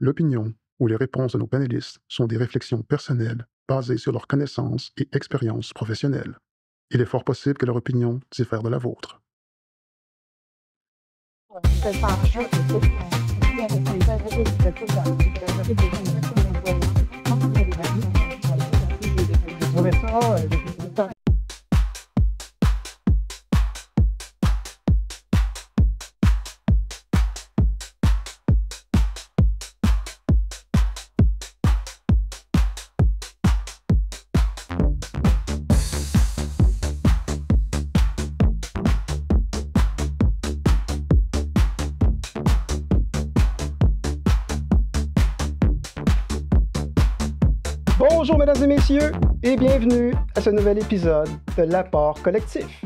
L'opinion ou les réponses de nos panélistes sont des réflexions personnelles basées sur leurs connaissances et expériences professionnelles. Il est fort possible que leur opinion diffère de la vôtre. Bonjour mesdames et messieurs et bienvenue à ce nouvel épisode de l'Apport collectif.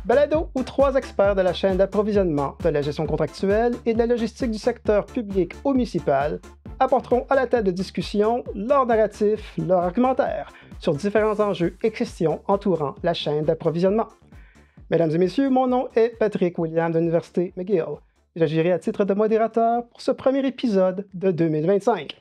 Balado où 3 experts de la chaîne d'approvisionnement, de la gestion contractuelle et de la logistique du secteur public ou municipal apporteront à la table de discussion leur narratif, leur argumentaire sur différents enjeux et questions entourant la chaîne d'approvisionnement. Mesdames et messieurs, mon nom est Patrick William de l'Université McGill. J'agirai à titre de modérateur pour ce premier épisode de 2025.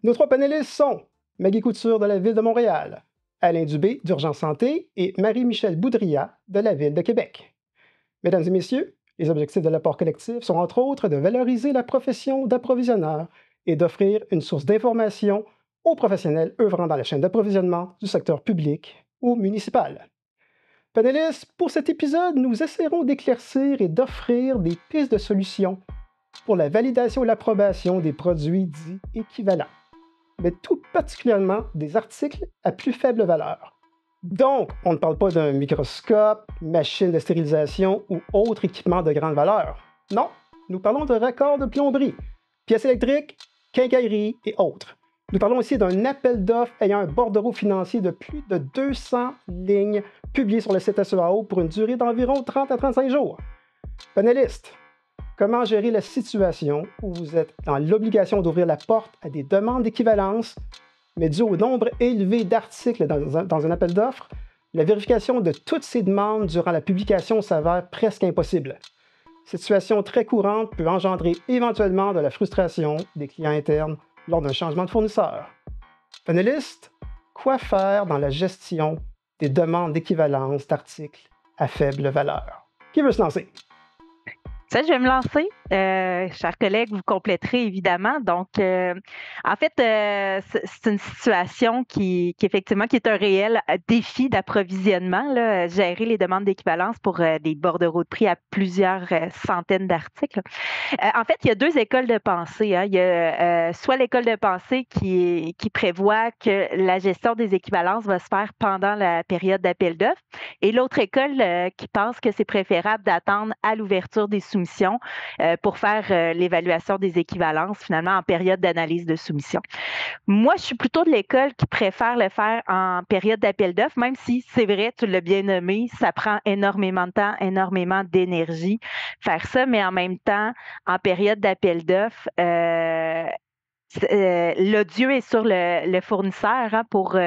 Nos 3 panélistes sont Maggie Couture de la Ville de Montréal, Alain Dubé d'Urgence Santé et Marie-Michèle Boudria de la Ville de Québec. Mesdames et messieurs, les objectifs de l'apport collectif sont entre autres de valoriser la profession d'approvisionneur et d'offrir une source d'information aux professionnels œuvrant dans la chaîne d'approvisionnement du secteur public ou municipal. Panélistes, pour cet épisode, nous essaierons d'éclaircir et d'offrir des pistes de solutions pour la validation et l'approbation des produits dits équivalents, mais tout particulièrement des articles à plus faible valeur. Donc, on ne parle pas d'un microscope, machine de stérilisation ou autre équipement de grande valeur. Non, nous parlons de raccords de plomberie, pièces électriques, quincaillerie et autres. Nous parlons aussi d'un appel d'offres ayant un bordereau financier de plus de 200 lignes publié sur le site SEAO pour une durée d'environ 30 à 35 jours. Panélistes, comment gérer la situation où vous êtes dans l'obligation d'ouvrir la porte à des demandes d'équivalence, mais dû au nombre élevé d'articles dans un appel d'offres, la vérification de toutes ces demandes durant la publication s'avère presque impossible. Cette situation très courante peut engendrer éventuellement de la frustration des clients internes lors d'un changement de fournisseur. Panélistes, quoi faire dans la gestion des demandes d'équivalence d'articles à faible valeur? Qui veut se lancer? Ça, je vais me lancer. Chers collègues, vous compléterez évidemment. Donc, en fait, c'est une situation qui effectivement qui est un réel défi d'approvisionnement, là, gérer les demandes d'équivalence pour des bordereaux de prix à plusieurs centaines d'articles. En fait, il y a 2 écoles de pensée. Hein. Il y a soit l'école de pensée qui prévoit que la gestion des équivalences va se faire pendant la période d'appel d'offres, et l'autre école qui pense que c'est préférable d'attendre à l'ouverture des soumissions pour faire l'évaluation des équivalences finalement en période d'analyse de soumission. Moi, je suis plutôt de l'école qui préfère le faire en période d'appel d'offres, même si c'est vrai, tu l'as bien nommé, ça prend énormément de temps, énormément d'énergie faire ça, mais en même temps, en période d'appel d'offres, l'odieux est sur le fournisseur hein, pour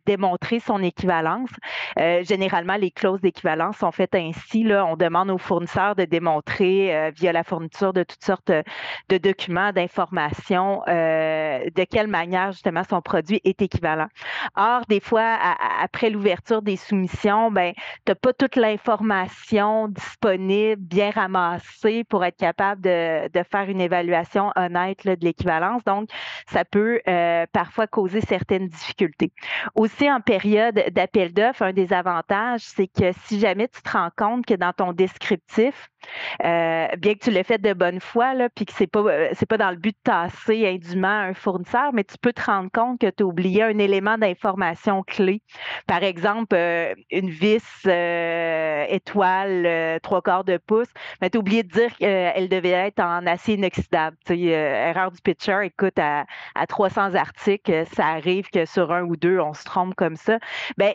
démontrer son équivalence. Généralement, les clauses d'équivalence sont faites ainsi. Là, on demande au fournisseur de démontrer via la fourniture de toutes sortes de documents, d'informations, de quelle manière justement son produit est équivalent. Or, des fois, après l'ouverture des soumissions, ben, tu n'as pas toute l'information disponible, bien ramassée pour être capable de faire une évaluation honnête là, de l'équivalence. Donc, ça peut parfois causer certaines difficultés. Aussi, en période d'appel d'offres, un des avantages, c'est que si jamais tu te rends compte que dans ton descriptif, bien que tu l'aies fait de bonne foi, là, puis que c'est pas dans le but de tasser indûment un fournisseur, mais tu peux te rendre compte que tu as oublié un élément d'information clé. Par exemple, une vis étoile 3/4 de pouce, mais tu as oublié de dire qu'elle devait être en acier inoxydable. Erreur du pitcher, écoute, à 300 articles, ça arrive que sur 1 ou 2, on se trompe comme ça. Ben,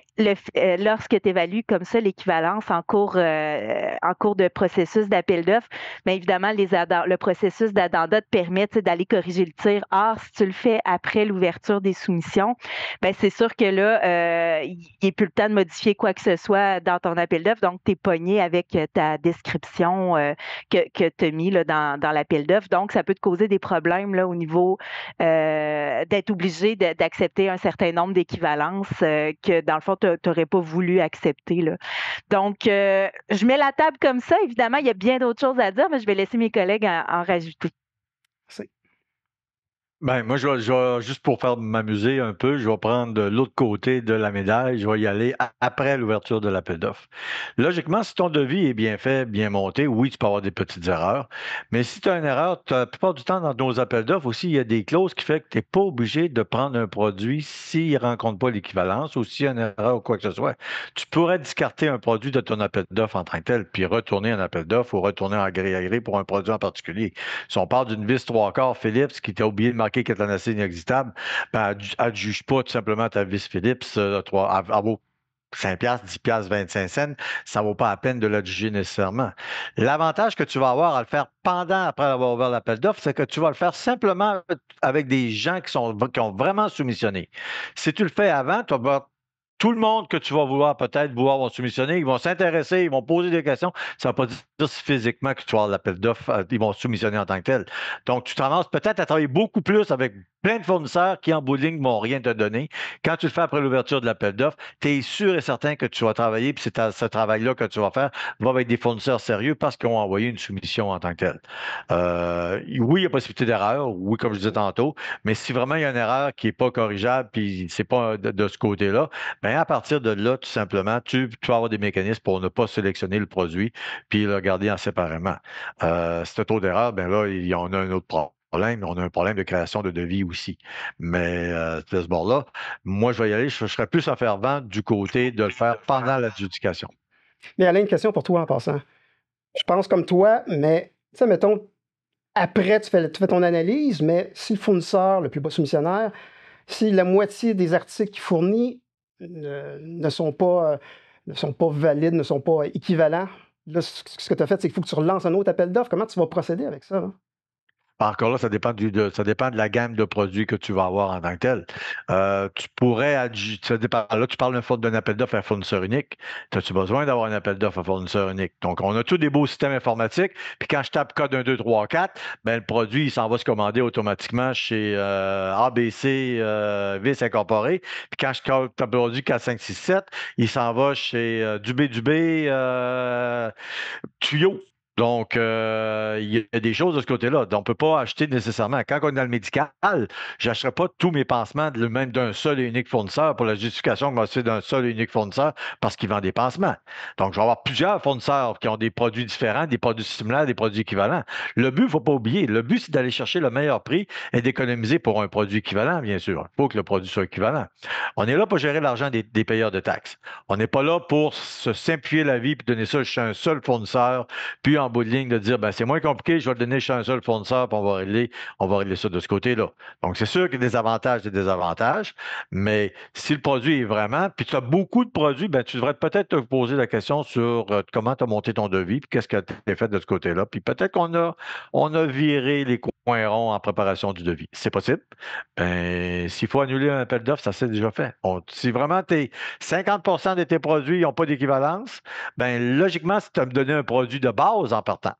lorsque tu évalues comme ça l'équivalence en cours de processus processus d'appel d'offres, bien évidemment, le processus d'addenda te permet d'aller corriger le tir. Or, si tu le fais après l'ouverture des soumissions, bien, c'est sûr que là, il n'est plus le temps de modifier quoi que ce soit dans ton appel d'offres. Donc, tu es pogné avec ta description que tu as mis là, dans l'appel d'offres. Donc, ça peut te causer des problèmes là, au niveau d'être obligé d'accepter un certain nombre d'équivalences que, dans le fond, tu n'aurais pas voulu accepter. Là. Donc, je mets la table comme ça. Évidemment, il y a bien d'autres choses à dire, mais je vais laisser mes collègues en rajouter. C'est- Ben, moi, juste pour faire m'amuser un peu, je vais prendre l'autre côté de la médaille. Je vais y aller après l'ouverture de l'appel d'offres. Logiquement, si ton devis est bien fait, bien monté, oui, tu peux avoir des petites erreurs. Mais si tu as une erreur, la plupart du temps, dans nos appels d'offres aussi, il y a des clauses qui font que tu n'es pas obligé de prendre un produit s'il ne rencontre pas l'équivalence ou s'il y a une erreur ou quoi que ce soit. Tu pourrais discarter un produit de ton appel d'offres en tant que tel, puis retourner un appel d'offres ou retourner en gré à gré pour un produit en particulier. Si on parle d'une vis 3/4 Philips qui t'a oublié de marquer qu'elle est en acier inoxydable, ben, elle ne juge pas tout simplement ta vis Philips, elle vaut 5 $, 10 $, 25 cents, ça ne vaut pas la peine de la juger nécessairement. L'avantage que tu vas avoir à le faire après avoir ouvert l'appel d'offres, c'est que tu vas le faire simplement avec des gens qui ont vraiment soumissionné. Si tu le fais avant, tu vas tout le monde que tu vas vouloir vont soumissionner, ils vont s'intéresser, ils vont poser des questions. Ça ne va pas dire physiquement que tu vas avoir l'appel d'offres, ils vont soumissionner en tant que tel. Donc, tu te ramasses peut-être à travailler beaucoup plus avec plein de fournisseurs qui, en bout de ligne, ne vont rien te donner. Quand tu le fais après l'ouverture de l'appel d'offres, tu es sûr et certain que tu vas travailler, puis c'est ce travail-là que tu vas faire, va avec des fournisseurs sérieux parce qu'ils ont envoyé une soumission en tant que telle. Oui, il y a possibilité d'erreur, oui, comme je disais tantôt, mais si vraiment il y a une erreur qui n'est pas corrigeable, puis c'est pas de ce côté-là, bien, à partir de là, tout simplement, tu vas avoir des mécanismes pour ne pas sélectionner le produit puis le garder en séparément. Si taux d'erreur, bien là, on a un autre problème. On a un problème de création de devis aussi. Mais de ce bord-là, moi, je vais y aller. Je serais plus en fervent du côté de le faire pendant l'adjudication. Mais Alain, une question pour toi en passant. Je pense comme toi, mais tu sais, mettons, après, tu fais ton analyse, mais si le fournisseur, le plus bas soumissionnaire, si la moitié des articles qu'il fournit ne sont pas valides, ne sont pas équivalents, là, ce que tu as fait, c'est qu'il faut que tu relances un autre appel d'offres. Comment tu vas procéder avec ça? Là? Encore là, ça dépend de la gamme de produits que tu vas avoir en tant que tel. Tu pourrais là, tu parles d'un appel d'offres à fournisseur unique. As-tu besoin d'avoir un appel d'offres à fournisseur unique? Donc, on a tous des beaux systèmes informatiques. Puis quand je tape code 1, 2, 3, 4, ben, le produit, il s'en va se commander automatiquement chez ABC Vis Incorporé. Puis quand je tape le produit 4, 5, 6, 7, il s'en va chez Dubé Tuyau. Donc, il y a des choses de ce côté-là. Donc, on ne peut pas acheter nécessairement. Quand on est dans le médical, je n'achèterai pas tous mes pansements même d'un seul et unique fournisseur pour la justification que c'est d'un seul et unique fournisseur parce qu'il vend des pansements. Donc, je vais avoir plusieurs fournisseurs qui ont des produits différents, des produits similaires, des produits équivalents. Le but, il ne faut pas oublier, le but, c'est d'aller chercher le meilleur prix et d'économiser pour un produit équivalent, bien sûr. Il faut que le produit soit équivalent. On est là pour gérer l'argent des payeurs de taxes. On n'est pas là pour se simplifier la vie et donner ça chez un seul fournisseur, puis en bout de ligne de dire ben, c'est moins compliqué, je vais le donner chez un seul fournisseur, puis on va régler ça de ce côté-là. Donc, c'est sûr qu'il y a des avantages et des désavantages, mais si le produit est vraiment, puis tu as beaucoup de produits, ben, tu devrais peut-être te poser la question sur comment tu as monté ton devis, puis qu'est-ce que tu as fait de ce côté-là. Puis peut-être on a viré les coins ronds en préparation du devis. C'est possible. Ben, s'il faut annuler un appel d'offres, ça s'est déjà fait. Si vraiment 50 de tes produits n'ont pas d'équivalence, ben logiquement, si tu as me donné un produit de base en partant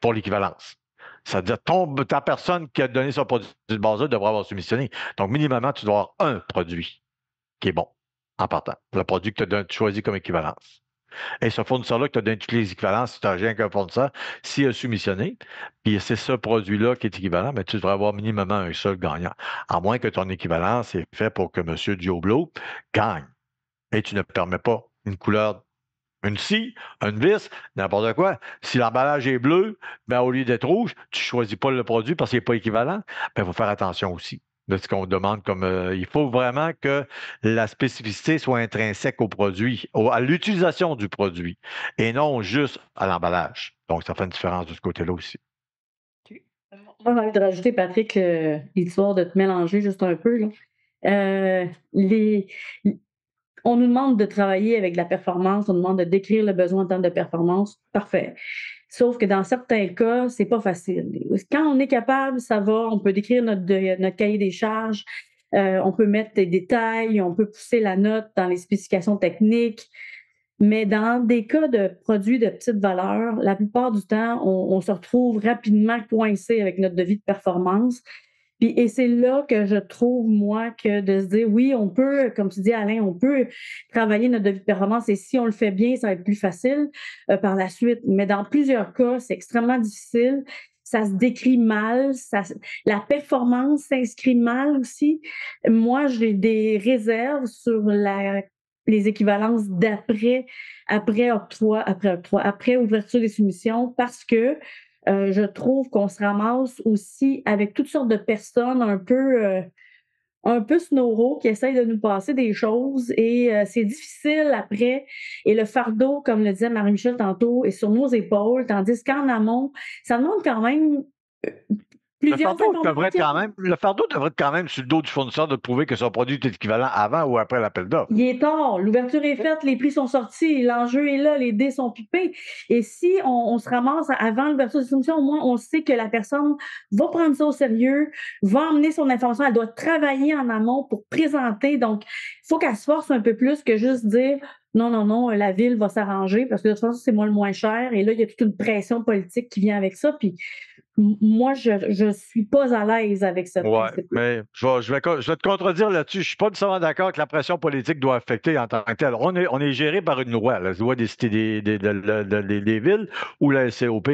pour l'équivalence, ça veut dire ta personne qui a donné son produit de base-là devrait avoir soumissionné. Donc, minimum, tu dois avoir un produit qui est bon en partant. Le produit que tu as choisi comme équivalence. Et ce fournisseur-là que tu as donné toutes les équivalences, si tu as rien qu'un fournisseur, s'il a soumissionné, puis c'est ce produit-là qui est équivalent, mais tu devrais avoir minimum un seul gagnant. À moins que ton équivalence est fait pour que M. Joe Blow gagne. Et tu ne permets pas une couleur, une scie, une vis, n'importe quoi. Si l'emballage est bleu, ben, au lieu d'être rouge, tu ne choisis pas le produit parce qu'il n'est pas équivalent, il faut faire attention aussi de ce qu'on demande il faut vraiment que la spécificité soit intrinsèque au produit, à l'utilisation du produit, et non juste à l'emballage. Donc, ça fait une différence de ce côté-là aussi. Moi, j'ai envie de rajouter, Patrick, l'histoire de te mélanger juste un peu. Là. On nous demande de travailler avec la performance, on nous demande de décrire le besoin en termes de performance. Parfait. Sauf que dans certains cas, c'est pas facile. Quand on est capable, ça va, on peut décrire notre cahier des charges, on peut mettre des détails, on peut pousser la note dans les spécifications techniques. Mais dans des cas de produits de petite valeur, la plupart du temps, on se retrouve rapidement coincé avec notre devis de performance. Et c'est là que je trouve, moi, que de se dire, oui, on peut, comme tu dis, Alain, on peut travailler notre devis de performance et si on le fait bien, ça va être plus facile par la suite. Mais dans plusieurs cas, c'est extrêmement difficile. Ça se décrit mal. La performance s'inscrit mal aussi. Moi, j'ai des réserves sur les équivalences après ouverture des soumissions parce que je trouve qu'on se ramasse aussi avec toutes sortes de personnes un peu snoro qui essayent de nous passer des choses et c'est difficile après. Et le fardeau, comme le disait Marie-Michel tantôt, est sur nos épaules, tandis qu'en amont, ça demande quand même Le fardeau devrait être quand même sur le dos du fournisseur de prouver que son produit est équivalent avant ou après l'appel d'offres. Il est tard, l'ouverture est faite, les prix sont sortis, l'enjeu est là, les dés sont pipés. Et si on se ramasse avant l'ouverture des soumissions, au moins on sait que la personne va prendre ça au sérieux, va emmener son information, elle doit travailler en amont pour présenter. Donc, il faut qu'elle se force un peu plus que juste dire non, la ville va s'arranger parce que de toute façon, c'est moi le moins cher. Et là, il y a toute une pression politique qui vient avec ça. Puis moi, je suis pas à l'aise avec ce principe. Mais je vais te contredire là-dessus. Je suis pas nécessairement d'accord que la pression politique doit affecter en tant que telle. On est géré par une loi, la loi des cités des villes ou la SCOP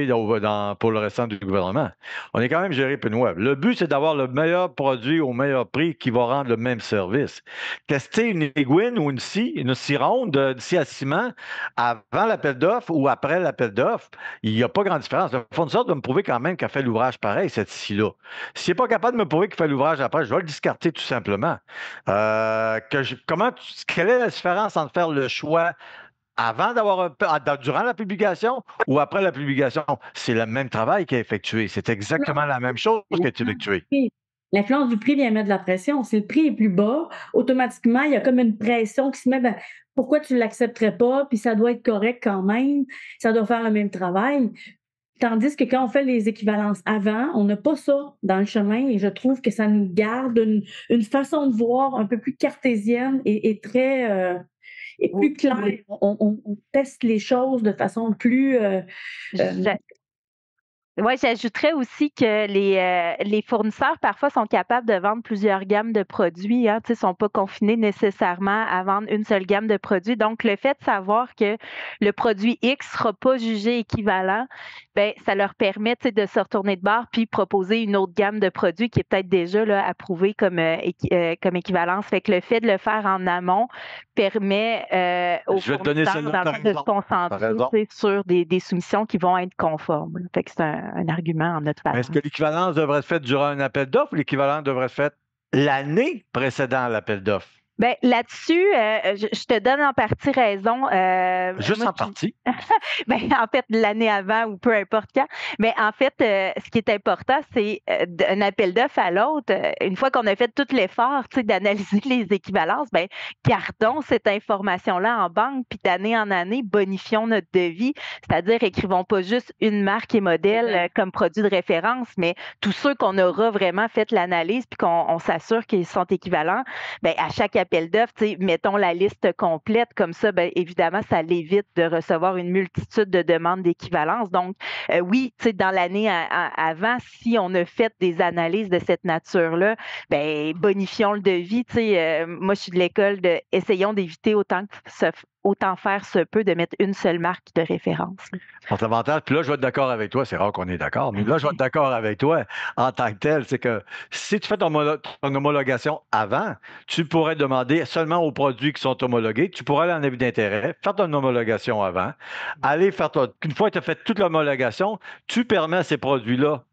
pour le restant du gouvernement. On est quand même géré par une loi. Le but, c'est d'avoir le meilleur produit au meilleur prix qui va rendre le même service. Tester une aiguine ou une scie ronde de scie à ciment avant l'appel d'offres ou après l'appel d'offres, il n'y a pas grande différence. Le fournisseur doit me prouver quand même qu'elle fait l'ouvrage pareil, cette scie-là. S'il n'est pas capable de me prouver qu'il fait l'ouvrage après, je vais le discarter tout simplement. Quelle est la différence entre faire le choix durant la publication ou après la publication? C'est le même travail qui est effectué. C'est exactement la même chose qui est effectuée. L'influence du prix vient mettre de la pression. Si le prix est plus bas, automatiquement, il y a comme une pression qui se met. Pourquoi tu ne l'accepterais pas? Puis ça doit être correct quand même. Ça doit faire le même travail. Tandis que quand on fait les équivalences avant, on n'a pas ça dans le chemin et je trouve que ça nous garde une façon de voir un peu plus cartésienne et très plus claire. On teste les choses de façon plus... Oui, j'ajouterais aussi que les fournisseurs, parfois, sont capables de vendre plusieurs gammes de produits. Hein, ne sont pas confinés nécessairement à vendre une seule gamme de produits. Donc, le fait de savoir que le produit X ne sera pas jugé équivalent, ben, ça leur permet de se retourner de bord puis proposer une autre gamme de produits qui est peut-être déjà là, approuvée comme équivalence. Fait que le fait de le faire en amont permet aux fournisseurs de se concentrer sur des soumissions qui vont être conformes. Fait que c'est un argument en notre faveur. Est-ce que l'équivalence devrait être faite durant un appel d'offres ou l'équivalence devrait être faite l'année précédant l'appel d'offres? Bien, là-dessus, je te donne en partie raison. Juste en partie? Bien, en fait, l'année avant ou peu importe quand. Mais en fait, ce qui est important, c'est d'un appel d'offres à l'autre. Une fois qu'on a fait tout l'effort d'analyser les équivalences, bien, gardons cette information-là en banque, puis d'année en année, bonifions notre devis. C'est-à-dire, écrivons pas juste une marque et modèle comme produit de référence, mais tous ceux qu'on aura vraiment fait l'analyse, puis qu'on s'assure qu'ils sont équivalents, bien, à chaque appel d'offres, mettons la liste complète, comme ça, bien, évidemment, ça l'évite de recevoir une multitude de demandes d'équivalence. Donc, oui, dans l'année avant, si on a fait des analyses de cette nature-là, bien, bonifions le devis. Moi, je suis de l'école de essayons d'éviter autant faire se peut de mettre une seule marque de référence. Mon avantage, puis là, je vais être d'accord avec toi, c'est rare qu'on est d'accord, mais là, je vais être d'accord avec toi en tant que tel, c'est que si tu fais ton homologation avant, tu pourrais demander seulement aux produits qui sont homologués, tu pourrais aller en avis d'intérêt, faire ton homologation avant, une fois que tu as fait toute l'homologation, tu permets à ces produits-là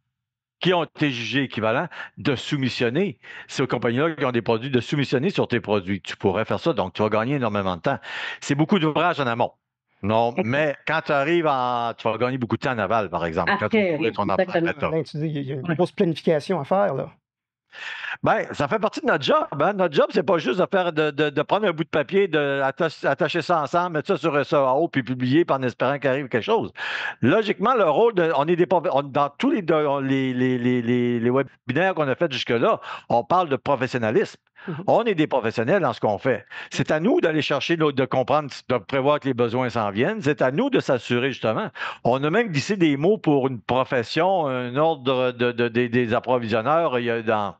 qui ont été jugés équivalents, de soumissionner. Ces compagnies-là qui ont des produits, de soumissionner sur tes produits. Tu pourrais faire ça, donc tu vas gagner énormément de temps. C'est beaucoup d'ouvrages en amont. Non, mais quand tu arrives tu vas gagner beaucoup de temps en aval, par exemple. Après, il y a une grosse planification à faire, là. Ben, ça fait partie de notre job. Hein? Notre job, c'est pas juste de faire de prendre un bout de papier, attacher ça ensemble, mettre ça sur SEO, puis publier en espérant qu'il arrive quelque chose. Logiquement, le rôle on est dans tous les webinaires qu'on a fait jusque-là, on parle de professionnalisme. On est des professionnels dans ce qu'on fait. C'est à nous d'aller chercher, de comprendre, de prévoir que les besoins s'en viennent. C'est à nous de s'assurer, justement. On a même glissé des mots pour une profession, un ordre des approvisionneurs. Il y a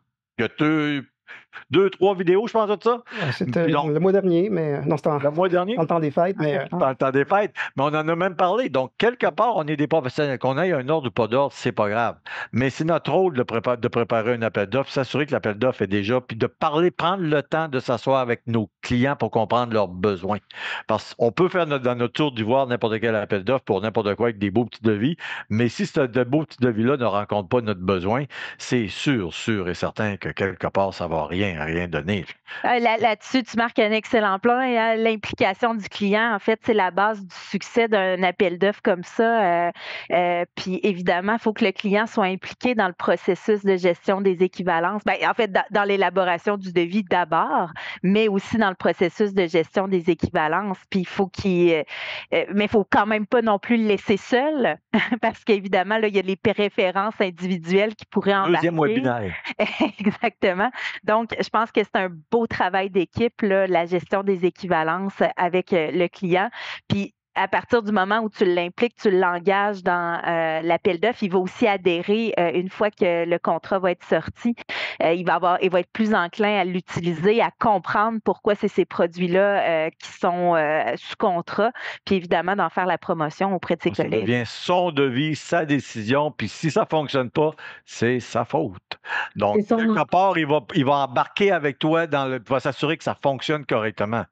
deux, trois vidéos, je pense, de ça. C'était le mois dernier, mais non, c'était le mois dernier? dans le temps des fêtes. Mais, dans le temps des fêtes. Mais on en a même parlé. Donc, quelque part, on est des professionnels. Qu'on ait un ordre ou pas d'ordre, c'est pas grave. Mais c'est notre rôle de préparer un appel d'offres, s'assurer que l'appel d'offres est déjà, puis de parler, prendre le temps de s'asseoir avec nos clients pour comprendre leurs besoins. Parce qu'on peut faire dans notre tour d'ivoire n'importe quel appel d'offres pour n'importe quoi avec des beaux petits devis. Mais si ce beau petit devis-là ne rencontre pas notre besoin, c'est sûr et certain que quelque part, ça va rien donner. Là-dessus, tu marques un excellent plan. L'implication du client, en fait, c'est la base du succès d'un appel d'offres comme ça. Puis évidemment, il faut que le client soit impliqué dans le processus de gestion des équivalences. Ben, en fait, dans l'élaboration du devis d'abord, mais aussi dans le processus de gestion des équivalences. Puis il faut mais il faut quand même pas non plus le laisser seul, parce qu'évidemment, là, il y a les références individuelles qui pourraient embarquer. Deuxième webinaire. Exactement. Donc, je pense que c'est un beau travail d'équipe, là, la gestion des équivalences avec le client. Puis, à partir du moment où tu l'impliques, tu l'engages dans l'appel d'offres, il va aussi adhérer une fois que le contrat va être sorti. Il va être plus enclin à l'utiliser, à comprendre pourquoi c'est ces produits-là qui sont sous contrat, puis évidemment d'en faire la promotion auprès de ses collègues. Ça devient son devis, sa décision, puis si ça ne fonctionne pas, c'est sa faute. Donc, quelque part, il va embarquer avec toi il va s'assurer que ça fonctionne correctement.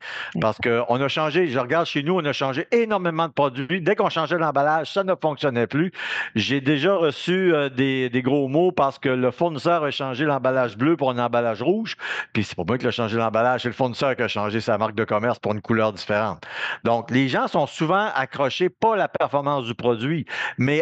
Parce qu'on a changé, je regarde chez nous, on a changé énormément de produits. Dès qu'on changeait l'emballage, ça ne fonctionnait plus. J'ai déjà reçu des gros mots parce que le fournisseur a changé l'emballage bleu pour un emballage rouge. Puis c'est pas moi qui a changé l'emballage, c'est le fournisseur qui a changé sa marque de commerce pour une couleur différente. Donc, les gens sont souvent accrochés, pas à la performance du produit, mais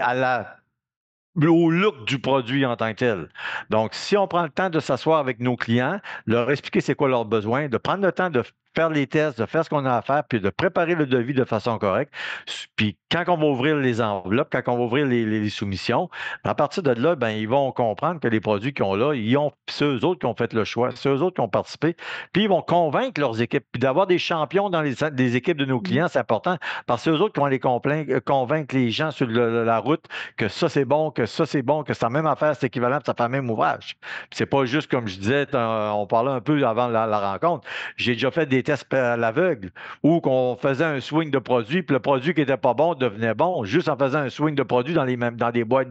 au look du produit en tant que tel. Donc, si on prend le temps de s'asseoir avec nos clients, leur expliquer c'est quoi leurs besoins, de prendre le temps de faire les tests, de faire ce qu'on a à faire, puis de préparer le devis de façon correcte. Puis quand on va ouvrir les enveloppes, quand on va ouvrir les soumissions, à partir de là, ben, ils vont comprendre que les produits qu'ils ont là, c'est eux autres qui ont fait le choix, c'est eux autres qui ont participé, puis ils vont convaincre leurs équipes. Puis d'avoir des champions dans les équipes de nos clients, c'est important, parce que c'est eux autres qui vont aller convaincre les gens sur la route que ça c'est bon, que ça c'est bon, que c'est la même affaire, c'est équivalent, puis ça fait le même ouvrage. Puis c'est pas juste comme je disais, on parlait un peu avant la rencontre, j'ai déjà fait des tests à l'aveugle, où qu'on faisait un swing de produits, puis le produit qui n'était pas bon devenait bon, juste en faisant un swing de produits dans des boîtes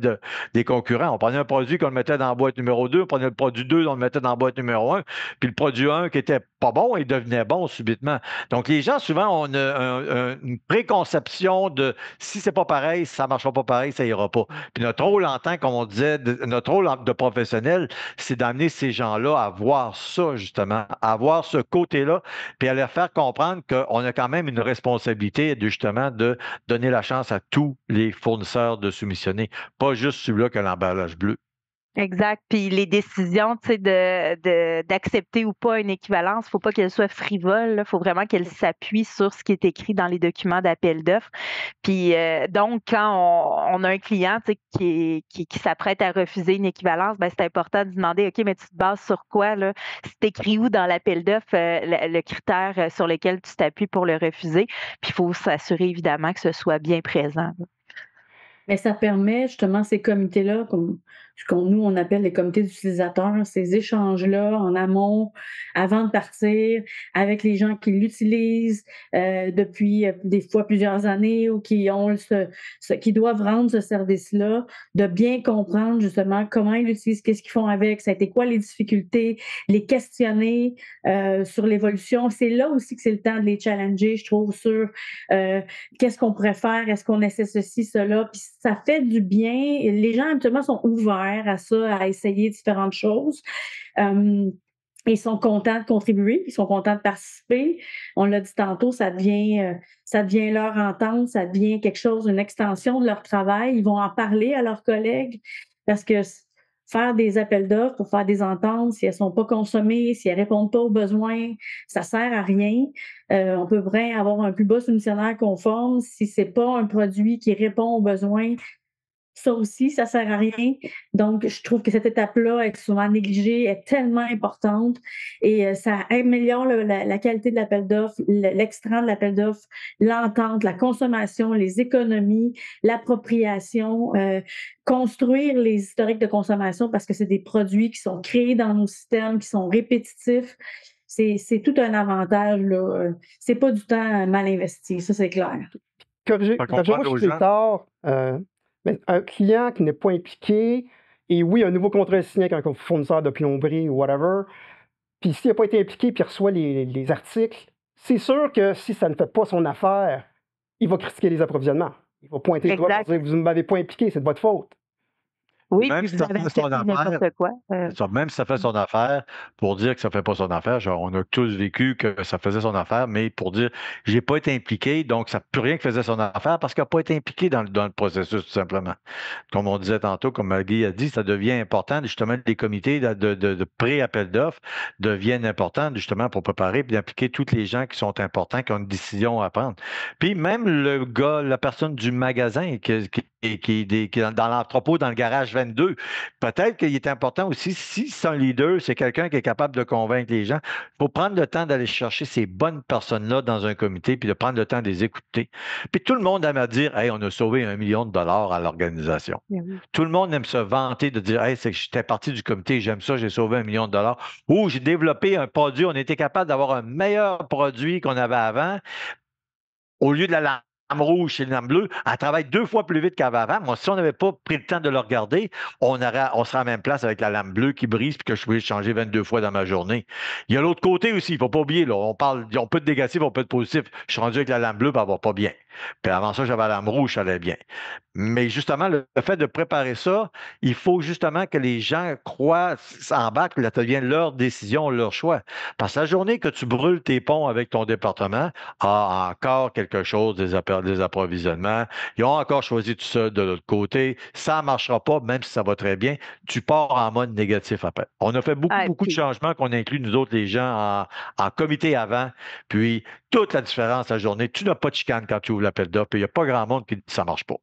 des concurrents. On prenait un produit qu'on le mettait dans la boîte numéro 2, on prenait le produit 2, on le mettait dans la boîte numéro 1, puis le produit 1 qui était pas bon, il devenait bon subitement. Donc, les gens, souvent, ont une préconception de si c'est pas pareil, ça marchera pas pareil, ça ira pas. Puis notre rôle en tant, comme on disait, notre rôle de professionnel, c'est d'amener ces gens-là à voir ça, justement, à voir ce côté-là, puis à leur faire comprendre qu'on a quand même une responsabilité, justement, de donner la chance à tous les fournisseurs de soumissionner, pas juste celui-là qui a l'emballage bleu. Exact. Puis les décisions, tu sais, d'accepter ou pas une équivalence, il ne faut pas qu'elle soit frivole. Il faut vraiment qu'elle s'appuie sur ce qui est écrit dans les documents d'appel d'offres. Puis donc, quand on a un client qui s'apprête à refuser une équivalence, ben, c'est important de demander, OK, mais tu te bases sur quoi, là? C'est écrit où dans l'appel d'offres le critère sur lequel tu t'appuies pour le refuser? Puis il faut s'assurer évidemment que ce soit bien présent, là. Mais ça permet justement ces comités-là, comme nous, on appelle les comités d'utilisateurs, ces échanges-là en amont, avant de partir, avec les gens qui l'utilisent depuis des fois plusieurs années ou qui ont qui doivent rendre ce service-là, de bien comprendre justement comment ils l'utilisent, qu'est-ce qu'ils font avec, ça a été quoi les difficultés, les questionner sur l'évolution. C'est là aussi que c'est le temps de les challenger, je trouve, sur qu'est-ce qu'on pourrait faire, est-ce qu'on essaie ceci, cela, puis ça fait du bien. Les gens, habituellement, sont ouverts à ça, à essayer différentes choses. Ils sont contents de contribuer, ils sont contents de participer. On l'a dit tantôt, ça devient leur entente, ça devient quelque chose, une extension de leur travail. Ils vont en parler à leurs collègues parce que faire des appels d'offres pour faire des ententes, si elles sont pas consommées, si elles répondent pas aux besoins, ça sert à rien. On peut bien avoir un plus bas soumissionnaire conforme si c'est pas un produit qui répond aux besoins. Ça aussi, ça sert à rien. Donc, je trouve que cette étape-là est souvent négligée, est tellement importante et ça améliore la qualité de l'appel d'offres, l'extrait de l'appel d'offres, l'entente, la consommation, les économies, l'appropriation, construire les historiques de consommation parce que c'est des produits qui sont créés dans nos systèmes, qui sont répétitifs. C'est tout un avantage, là. C'est pas du temps mal investi, ça, c'est clair. Corrigez-moi si c'est tort. Mais un client qui n'est pas impliqué, et oui, un nouveau contrat est signé avec un fournisseur de plomberie ou whatever, puis s'il n'a pas été impliqué puis il reçoit les articles, c'est sûr que si ça ne fait pas son affaire, il va critiquer les approvisionnements. Il va pointer le doigt pour dire « Vous ne m'avez pas impliqué, c'est de votre faute ». Oui, Même puis si vous ça avez fait son accepté affaire, n'importe quoi. même si ça fait son affaire, pour dire que ça fait pas son affaire, genre, on a tous vécu que ça faisait son affaire, mais pour dire j'ai pas été impliqué, donc ça ne peut rien que faisait son affaire parce qu'il n'a pas été impliqué dans le processus, tout simplement. Comme on disait tantôt, comme Maggie a dit, ça devient important, justement, les comités de pré-appel d'offres deviennent importants, justement, pour préparer et impliquer tous les gens qui sont importants, qui ont une décision à prendre. Puis même le gars, la personne du magasin qui est dans l'entrepôt, dans le garage 22, peut-être qu'il est important aussi, si c'est un leader, c'est quelqu'un qui est capable de convaincre les gens, il faut prendre le temps d'aller chercher ces bonnes personnes-là dans un comité, puis de prendre le temps de les écouter. Puis tout le monde aime à dire, hey, on a sauvé $1 million à l'organisation. Oui. Tout le monde aime se vanter de dire, hey, c'est que j'étais parti du comité, j'aime ça, j'ai sauvé $1 million. Ou j'ai développé un produit, on était capable d'avoir un meilleur produit qu'on avait avant. Au lieu de la lame rouge et la lame bleue, elle travaille 2 fois plus vite qu'avant. Moi, si on n'avait pas pris le temps de le regarder, on serait à la même place avec la lame bleue qui brise puis que je pouvais changer 22 fois dans ma journée. Il y a l'autre côté aussi, il ne faut pas oublier, là, on peut être négatif, on peut être positif. Je suis rendu avec la lame bleue, puis elle va pas bien. Puis avant ça, j'avais la lame rouge, ça allait bien. Mais justement, le fait de préparer ça, il faut justement que les gens croient, s'embarquent, là, ça devient leur décision, leur choix. Parce que la journée que tu brûles tes ponts avec ton département, encore quelque chose, des approvisionnements, ils ont encore choisi tout ça de l'autre côté, ça ne marchera pas, même si ça va très bien, tu pars en mode négatif après. On a fait beaucoup de changements qu'on inclut, nous autres, les gens, en comité avant, puis toute la différence la journée, tu n'as pas de chicane quand tu ouvres l'appel d'offres, puis il n'y a pas grand monde qui dit que ça ne marche pas.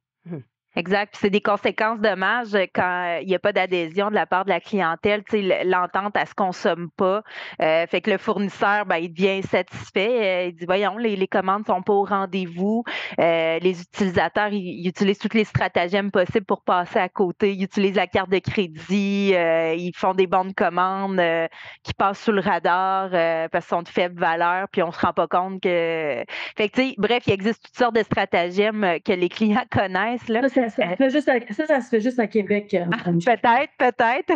Exact. Puis c'est des conséquences dommages quand il n'y a pas d'adhésion de la part de la clientèle. Tu sais, l'entente, elle ne se consomme pas. Fait que le fournisseur, ben, il devient insatisfait. Il dit, voyons, les commandes ne sont pas au rendez-vous. Les utilisateurs, ils utilisent toutes les stratagèmes possibles pour passer à côté. Ils utilisent la carte de crédit. Ils font des bons de commande qui passent sous le radar parce qu'ils sont de faible valeur. Puis on ne se rend pas compte que... Fait que, tu sais, bref, il existe toutes sortes de stratagèmes que les clients connaissent, là. Ça se fait juste à Québec. Peut-être.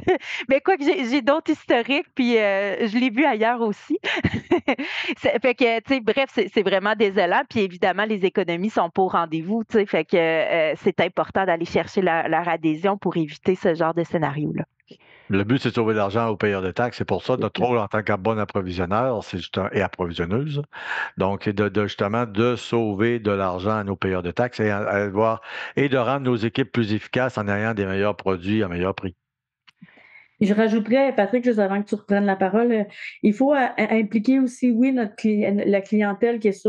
Mais quoi que j'ai d'autres historiques, puis je l'ai vu ailleurs aussi. Fait que, tu sais, bref, c'est vraiment désolant. Puis évidemment, les économies sont pas au rendez-vous, tu sais. Fait que c'est important d'aller chercher leur adhésion pour éviter ce genre de scénario-là. Le but, c'est de sauver de l'argent aux payeurs de taxes. C'est pour ça, notre rôle en tant que bon approvisionneur, et approvisionneuse, donc, c'est justement de sauver de l'argent à nos payeurs de taxes et de rendre nos équipes plus efficaces en ayant des meilleurs produits à meilleur prix. Je rajouterais, Patrick, juste avant que tu reprennes la parole, il faut impliquer aussi, oui, la clientèle qui est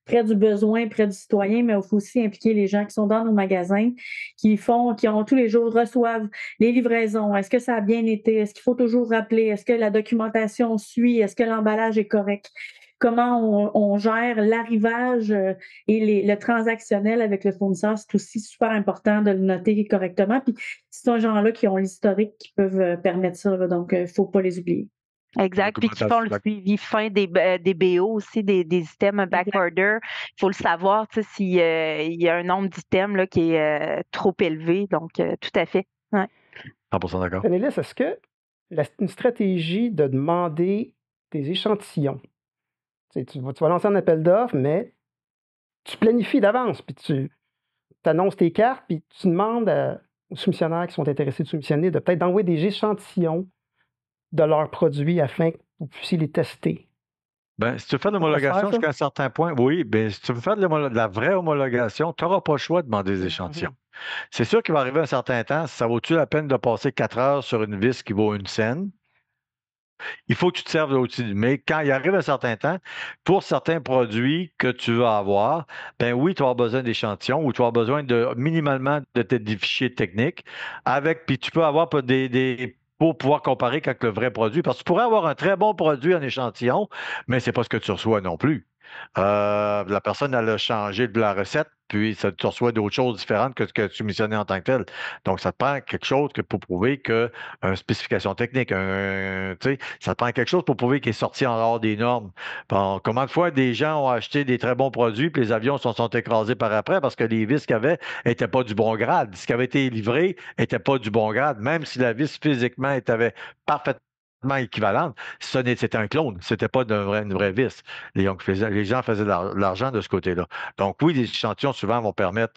près du besoin, près du citoyen, mais il faut aussi impliquer les gens qui sont dans nos magasins, qui ont tous les jours, reçoivent les livraisons. Est-ce que ça a bien été? Est-ce qu'il faut toujours rappeler? Est-ce que la documentation suit? Est-ce que l'emballage est correct? Comment on gère l'arrivage et le transactionnel avec le fournisseur, c'est aussi super important de le noter correctement. Puis, c'est ces gens-là qui ont l'historique qui peuvent permettre ça, là, donc il ne faut pas les oublier. Exact. Puis qui font le suivi fin des BO aussi, des items backorder. Il faut le savoir, tu sais, s'il y a un nombre d'items là, qui est trop élevé. Donc, tout à fait. Ouais. 100% d'accord. Annelise, est-ce que une stratégie de demander des échantillons, tu vas lancer un appel d'offres, mais tu planifies d'avance, puis tu annonces tes cartes, puis tu demandes aux soumissionnaires qui sont intéressés de soumissionner de peut-être d'envoyer des échantillons de leurs produits afin que vous puissiez les tester. Ben, si tu fais de Ça pourrait se faire, l'homologation ça? jusqu'à un certain point, oui, ben, si tu veux faire de la vraie homologation, tu n'auras pas le choix de demander des échantillons. C'est sûr qu'il va arriver un certain temps, ça vaut-tu la peine de passer 4 heures sur une vis qui vaut une scène? Il faut que tu te serves d'outils. Mais quand il arrive un certain temps, pour certains produits que tu vas avoir, ben oui, tu vas avoir besoin d'échantillons ou tu vas avoir besoin de minimalement de tes fichiers techniques puis tu peux avoir pour pouvoir comparer avec le vrai produit. Parce que tu pourrais avoir un très bon produit en échantillon, mais c'est pas ce que tu reçois non plus. La personne, elle a changé de la recette, puis tu reçois d'autres choses différentes que ce que tu missionnais en tant que tel. Donc, ça te prend quelque chose pour prouver que une spécification technique, tu sais, ça te prend quelque chose pour prouver qu'il est sorti en dehors des normes. Bon, combien de fois des gens ont acheté des très bons produits, puis les avions sont écrasés par après parce que les vis qu'il y avait n'étaient pas du bon grade. Ce qui avait été livré n'était pas du bon grade, même si la vis physiquement était parfaitement équivalente, c'était un clone, c'était pas une vraie vis. Les gens faisaient de l'argent de ce côté-là. Donc oui, les échantillons souvent vont permettre,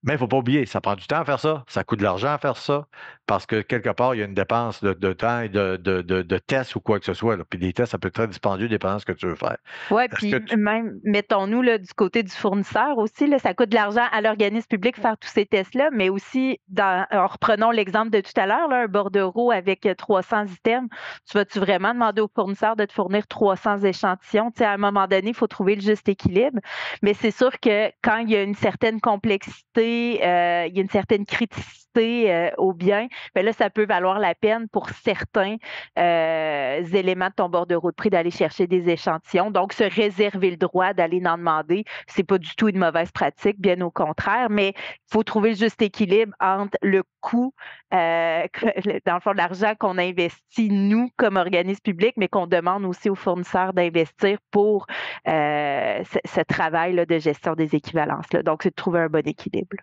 mais il ne faut pas oublier, ça prend du temps à faire ça, ça coûte de l'argent à faire ça, parce que quelque part, il y a une dépense de temps et de tests ou quoi que ce soit, là. Puis des tests, ça peut être très dispendieux dépendant de ce que tu veux faire. Oui, Est-ce que puis même, mettons-nous là, du côté du fournisseur aussi, là, ça coûte de l'argent à l'organisme public faire tous ces tests-là, mais aussi, reprenons l'exemple de tout à l'heure, là, un bordereau avec 300 items, tu vas-tu vraiment demander au fournisseur de te fournir 300 échantillons? Tu sais, à un moment donné, il faut trouver le juste équilibre, mais c'est sûr que quand il y a une certaine complexité, il y a une certaine criticité au bien, bien là, ça peut valoir la peine pour certains éléments de ton bordereau de prix d'aller chercher des échantillons. Donc, se réserver le droit d'aller en demander, c'est pas du tout une mauvaise pratique, bien au contraire, mais il faut trouver le juste équilibre entre le coût, dans le fond, de l'argent qu'on investit, nous, comme organisme public, mais qu'on demande aussi aux fournisseurs d'investir pour ce travail-là de gestion des équivalences. Là. Donc, c'est de trouver un bon équilibre.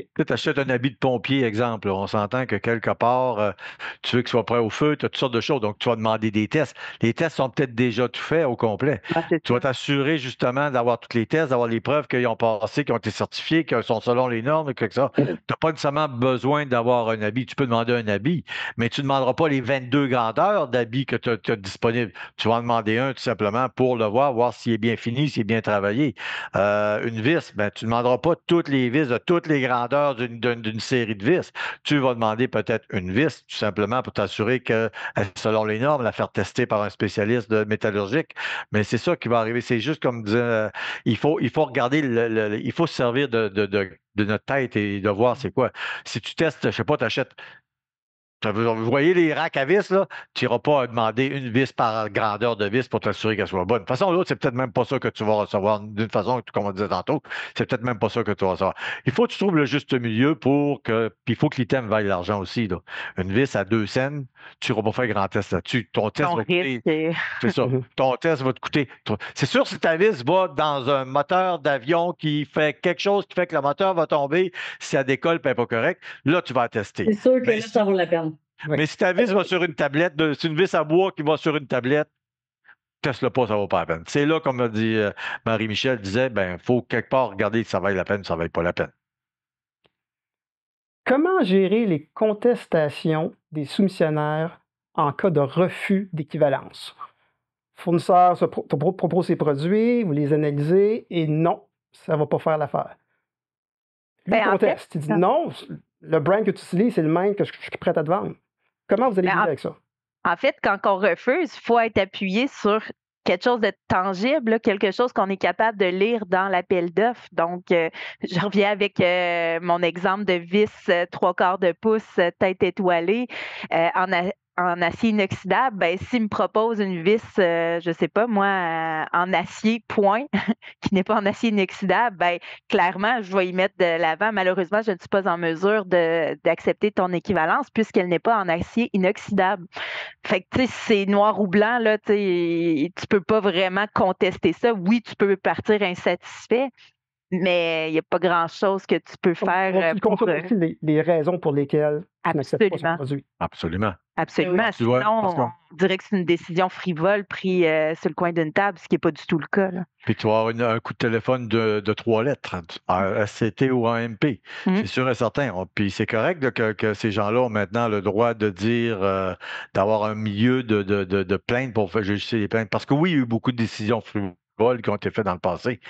tu achètes un habit de pompier, exemple. On s'entend que quelque part, tu veux qu'il soit prêt au feu, tu as toutes sortes de choses. Donc, tu vas demander des tests. Les tests sont peut-être déjà tout faits au complet. Ah, Tu vas t'assurer justement d'avoir tous les tests, d'avoir les preuves qu'ils ont passé, qu'ils ont été certifiés, qu'ils sont selon les normes, etc. Tu n'as pas nécessairement besoin d'avoir un habit. Tu peux demander un habit, mais tu ne demanderas pas les 22 grandeurs d'habits que tu as disponibles. Tu vas en demander un tout simplement pour le voir s'il est bien fini, s'il est bien travaillé. Une vis, ben, tu ne demanderas pas toutes les vis de toutes les grandeurs d'une série de vis. Tu vas demander peut-être une vis, tout simplement pour t'assurer que, selon les normes, la faire tester par un spécialiste de métallurgique. Mais c'est ça qui va arriver. C'est juste comme dire, il faut regarder, il faut se servir de notre tête et de voir c'est quoi. Si tu testes, je ne sais pas, tu achètes. Vous voyez les racks à vis, là? Tu n'iras pas à demander une vis par grandeur de vis pour t'assurer qu'elle soit bonne. De toute façon, l'autre, c'est peut-être même pas ça que tu vas recevoir d'une façon, comme on disait tantôt, c'est peut-être même pas ça que tu vas recevoir. Il faut que tu trouves le juste milieu puis il faut que l'item vaille l'argent aussi, là. Une vis à 2 cents, tu n'iras pas faire grand test là-dessus. Ton test va coûter. C'est ça. Ton test va te coûter. C'est sûr, si ta vis va dans un moteur d'avion qui fait quelque chose qui fait que le moteur va tomber, si elle décolle et n'est pas correct, là, tu vas tester. C'est sûr que là, ça vaut la peine. Oui. Mais si ta vis va sur une tablette, c'est une vis à bois qui va sur une tablette, teste-le pas, ça vaut pas la peine. C'est là, comme a dit Marie-Michel disait, ben, faut quelque part regarder si ça vaille la peine ou ça vaille pas la peine. Comment gérer les contestations des soumissionnaires en cas de refus d'équivalence? Le fournisseur te propose ses produits, vous les analysez et non, ça ne va pas faire l'affaire. Lui, il conteste. Il dit non, le brand que tu utilises, c'est le même que je suis prêt à te vendre. Comment vous allez vivre avec ça? En fait, quand on refuse, il faut être appuyé sur quelque chose de tangible, là, quelque chose qu'on est capable de lire dans l'appel d'offres. Donc, je reviens avec mon exemple de vis 3/4 de pouce, tête étoilée, en acier inoxydable. Ben, s'il me propose une vis, je sais pas moi, en acier point, qui n'est pas en acier inoxydable, ben, clairement, je vais y mettre de l'avant. Malheureusement, je ne suis pas en mesure d'accepter ton équivalence puisqu'elle n'est pas en acier inoxydable. Fait que, tu sais, c'est noir ou blanc, là, tu peux pas vraiment contester ça. Oui, tu peux partir insatisfait, mais il n'y a pas grand-chose que tu peux faire On pour... consomme aussi les raisons pour lesquelles tu n'acceptes pas son Absolument. produit. Absolument. Absolument. Tu vois, Sinon, parce que- on dirait que c'est une décision frivole prise sur le coin d'une table, ce qui n'est pas du tout le cas. Là. Puis tu vas avoir un coup de téléphone de 3 lettres, SCT ou AMP. Mm. C'est sûr et certain. Puis c'est correct là, que ces gens-là ont maintenant le droit de dire, d'avoir un milieu de plaintes pour faire justifier les plaintes. Parce que oui, il y a eu beaucoup de décisions frivoles qui ont été faites dans le passé,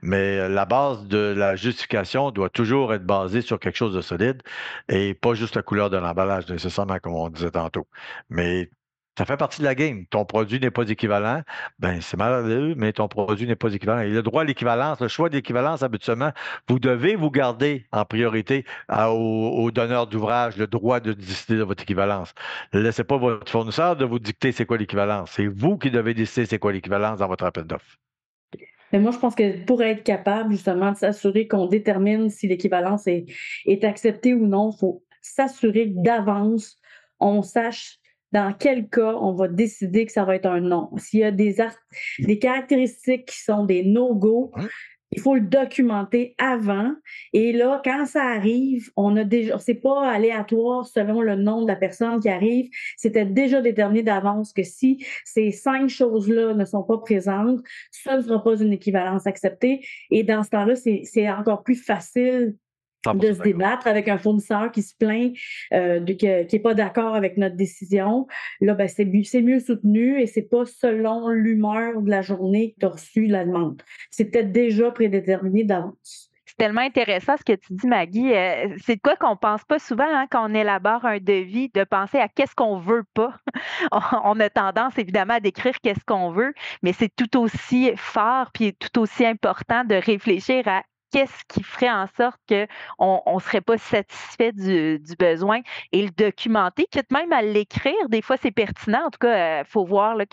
mais la base de la justification doit toujours être basée sur quelque chose de solide et pas juste la couleur de l'emballage, nécessairement, comme on disait tantôt. Mais ça fait partie de la game. Ton produit n'est pas équivalent. Ben, c'est malheureux, mais ton produit n'est pas équivalent. Et le droit à l'équivalence, le choix d'équivalence, habituellement, vous devez vous garder en priorité aux donneurs d'ouvrage le droit de décider de votre équivalence. Ne laissez pas votre fournisseur de vous dicter c'est quoi l'équivalence. C'est vous qui devez décider c'est quoi l'équivalence dans votre appel d'offres. Mais moi, je pense que pour être capable justement de s'assurer qu'on détermine si l'équivalence est acceptée ou non, il faut s'assurer que d'avance, on sache dans quel cas on va décider que ça va être un non. S'il y a des caractéristiques qui sont des no-go, il faut le documenter avant. Et là, quand ça arrive, c'est pas aléatoire selon le nom de la personne qui arrive. C'était déjà déterminé d'avance que si ces 5 choses-là ne sont pas présentes, ça ne sera pas une équivalence acceptée. Et dans ce temps-là, c'est encore plus facile de se débattre avec un fournisseur qui se plaint qui n'est pas d'accord avec notre décision. Là, ben, c'est mieux soutenu et c'est pas selon l'humeur de la journée que tu as reçu la demande. C'est peut-être déjà prédéterminé d'avance. C'est tellement intéressant ce que tu dis, Maggie. C'est de quoi qu'on pense pas souvent quand on élabore un devis, de penser à qu'est-ce qu'on veut pas. On a tendance évidemment à décrire qu'est-ce qu'on veut, mais c'est tout aussi fort puis tout aussi important de réfléchir à qu'est-ce qui ferait en sorte qu'on ne serait pas satisfait du besoin et le documenter, quitte même à l'écrire. Des fois, c'est pertinent. En tout cas, il faut voir là,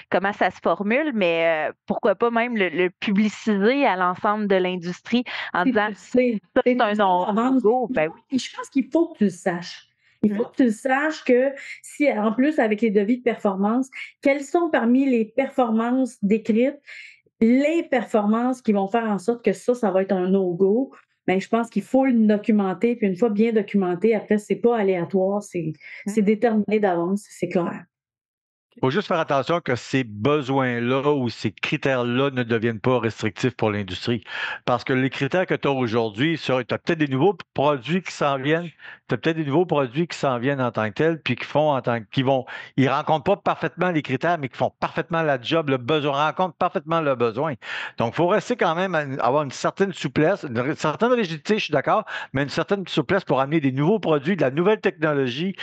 comment ça se formule, mais pourquoi pas même le publiciser à l'ensemble de l'industrie en disant c'est un non-go. Ben oui. Je pense qu'il faut que tu le saches. Il faut que tu le saches que si, en plus, avec les devis de performance, quelles sont parmi les performances décrites les performances qui vont faire en sorte que ça va être un no-go, mais je pense qu'il faut le documenter. Puis une fois bien documenté, après, c'est pas aléatoire, c'est déterminé d'avance, c'est clair. Il faut juste faire attention que ces besoins-là ou ces critères-là ne deviennent pas restrictifs pour l'industrie. Parce que les critères que tu as aujourd'hui, tu as peut-être des nouveaux produits qui s'en viennent, en tant que tels, puis ils rencontrent pas parfaitement les critères, mais qui font parfaitement la job, rencontrent parfaitement le besoin. Donc, il faut rester quand même avoir une certaine souplesse, une certaine rigidité, je suis d'accord, mais une certaine souplesse pour amener des nouveaux produits, de la nouvelle technologie.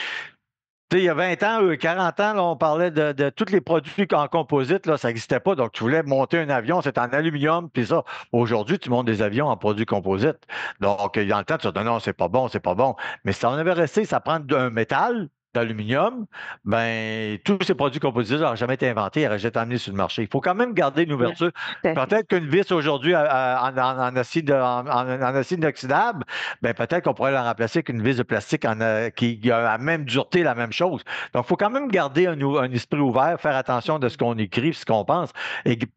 Tu sais, il y a 20 ans, 40 ans, là, on parlait de tous les produits en composite, là, ça n'existait pas. Donc, tu voulais monter un avion, c'était en aluminium, puis ça. Aujourd'hui, tu montes des avions en produits composites. Donc, dans le temps, tu te dis non, c'est pas bon, c'est pas bon. Mais si on avait resté, ça prend un métal, d'aluminium, ben tous ces produits composites n'auraient jamais été inventés, ils n'auraient jamais été amenés sur le marché. Il faut quand même garder une ouverture. Peut-être qu'une vis aujourd'hui en acier inoxydable, ben peut-être qu'on pourrait la remplacer avec une vis de plastique qui a la même dureté, la même chose. Donc, il faut quand même garder un esprit ouvert, faire attention de ce qu'on écrit, ce qu'on pense,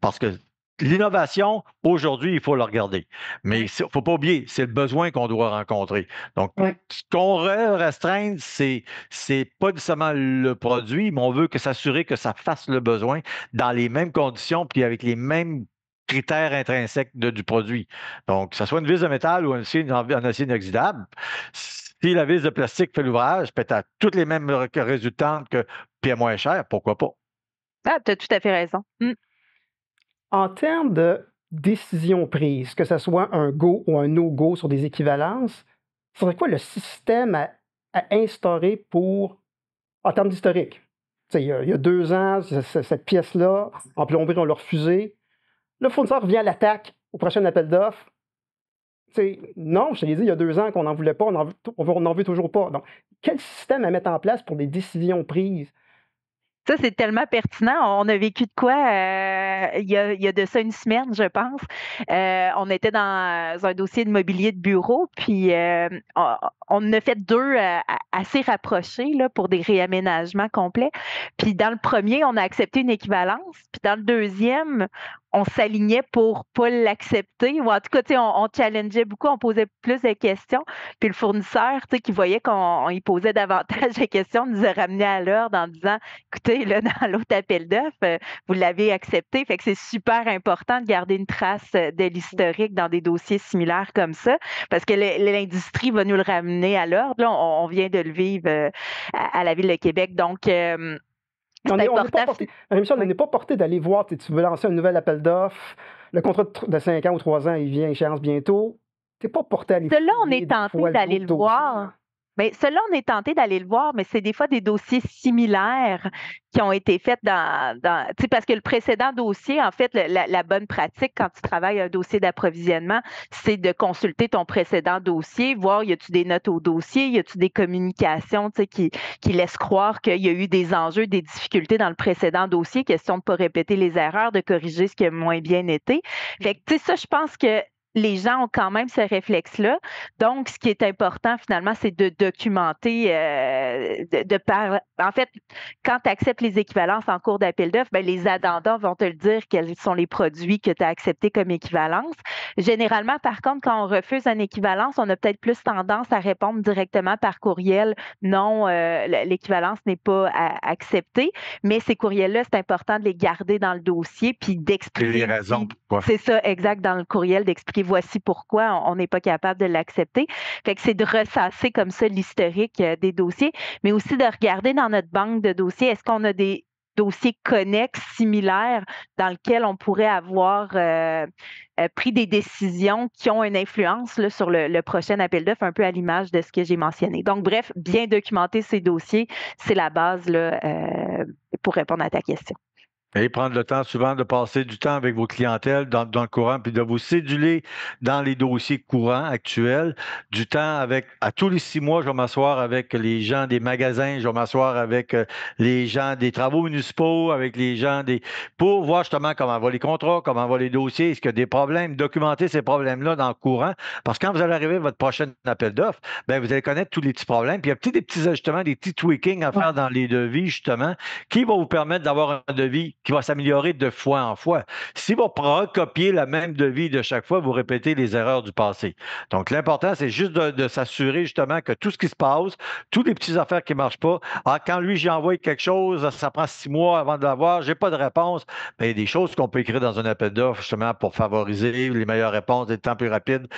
parce que l'innovation, aujourd'hui, il faut le regarder. Mais il ne faut pas oublier, c'est le besoin qu'on doit rencontrer. Donc, ce qu'on restreint, c'est pas nécessairement le produit, mais on veut s'assurer que ça fasse le besoin dans les mêmes conditions puis avec les mêmes critères intrinsèques du produit. Donc, que ce soit une vis de métal ou un acier inoxydable, si la vis de plastique fait l'ouvrage, peut-être à toutes les mêmes résultats puis à moins cher, pourquoi pas? Ah, tu as tout à fait raison. En termes de décision prise, que ce soit un go ou un no-go sur des équivalences, ce serait quoi le système à instaurer en termes d'historique? Il y a 2 ans, cette pièce-là, en plomberie, on l'a refusée. Le fournisseur revient à l'attaque au prochain appel d'offres. Non, je te l'ai dit, il y a 2 ans qu'on n'en voulait pas, on n'en veut toujours pas. Donc, quel système à mettre en place pour les décisions prises? Ça, c'est tellement pertinent. On a vécu de quoi il y a de ça une semaine, je pense. On était dans un dossier de mobilier de bureau, puis on en a fait 2 assez rapprochés là, pour des réaménagements complets. Puis dans le premier, on a accepté une équivalence. Puis dans le deuxième, on s'alignait pour pas l'accepter. Ou en tout cas, on challengeait beaucoup, on posait plus de questions. Puis le fournisseur, qui voyait qu'on y posait davantage de questions, nous a ramené à l'ordre en disant, écoutez, là, dans l'autre appel d'offres, vous l'avez accepté. Fait que c'est super important de garder une trace de l'historique dans des dossiers similaires comme ça, parce que l'industrie va nous le ramener à l'ordre. Là, on vient de le vivre à la Ville de Québec. Donc, on n'est pas porté d'aller voir, tu veux lancer un nouvel appel d'offres, le contrat de 5 ans ou 3 ans, il vient échéance bientôt. Tu n'es pas porté à aller Là, on est tenté d'aller le voir. Mais cela, on est tenté d'aller le voir, mais c'est des fois des dossiers similaires qui ont été faits parce que le précédent dossier, en fait, la bonne pratique quand tu travailles un dossier d'approvisionnement, c'est de consulter ton précédent dossier, voir y a-tu des notes au dossier, y a-tu des communications qui laissent croire qu'il y a eu des enjeux, des difficultés dans le précédent dossier, question de ne pas répéter les erreurs, de corriger ce qui a moins bien été. Fait que, ça, je pense que les gens ont quand même ce réflexe-là. Donc, ce qui est important, finalement, c'est de documenter, en fait, quand tu acceptes les équivalences en cours d'appel d'offres, les addendums vont te le dire quels sont les produits que tu as acceptés comme équivalence. Généralement, par contre, quand on refuse une équivalence, on a peut-être plus tendance à répondre directement par courriel. Non, l'équivalence n'est pas acceptée. Mais ces courriels-là, c'est important de les garder dans le dossier puis d'expliquer. Les raisons pourquoi. C'est ça, exact, dans le courriel, d'expliquer voici pourquoi on n'est pas capable de l'accepter. Fait que c'est de ressasser comme ça l'historique des dossiers, mais aussi de regarder dans notre banque de dossiers, est-ce qu'on a des dossiers connexes, similaires, dans lesquels on pourrait avoir pris des décisions qui ont une influence là, sur le prochain appel d'offres, un peu à l'image de ce que j'ai mentionné. Donc, bref, bien documenter ces dossiers, c'est la base là, pour répondre à ta question. Et prendre le temps souvent de passer du temps avec vos clientèles dans le courant, puis de vous céduler dans les dossiers courants actuels, du temps à tous les 6 mois, je vais m'asseoir avec les gens des magasins, je vais m'asseoir avec les gens des travaux municipaux, avec les gens pour voir justement comment vont les contrats, comment vont les dossiers, est-ce qu'il y a des problèmes, documenter ces problèmes-là dans le courant, parce que quand vous allez arriver à votre prochain appel d'offres, vous allez connaître tous les petits problèmes, puis il y a peut-être des petits ajustements, des petits tweakings à faire dans les devis, justement, qui vont vous permettre d'avoir un devis qui va s'améliorer de fois en fois. Si vous recopiez la même devis de chaque fois, vous répétez les erreurs du passé. Donc, l'important, c'est juste de s'assurer justement que tout ce qui se passe, toutes les petites affaires qui ne marchent pas, quand lui, j'ai envoyé quelque chose, ça prend 6 mois avant de l'avoir, j'ai pas de réponse, il y a des choses qu'on peut écrire dans un appel d'offres justement pour favoriser les meilleures réponses, des temps plus rapides,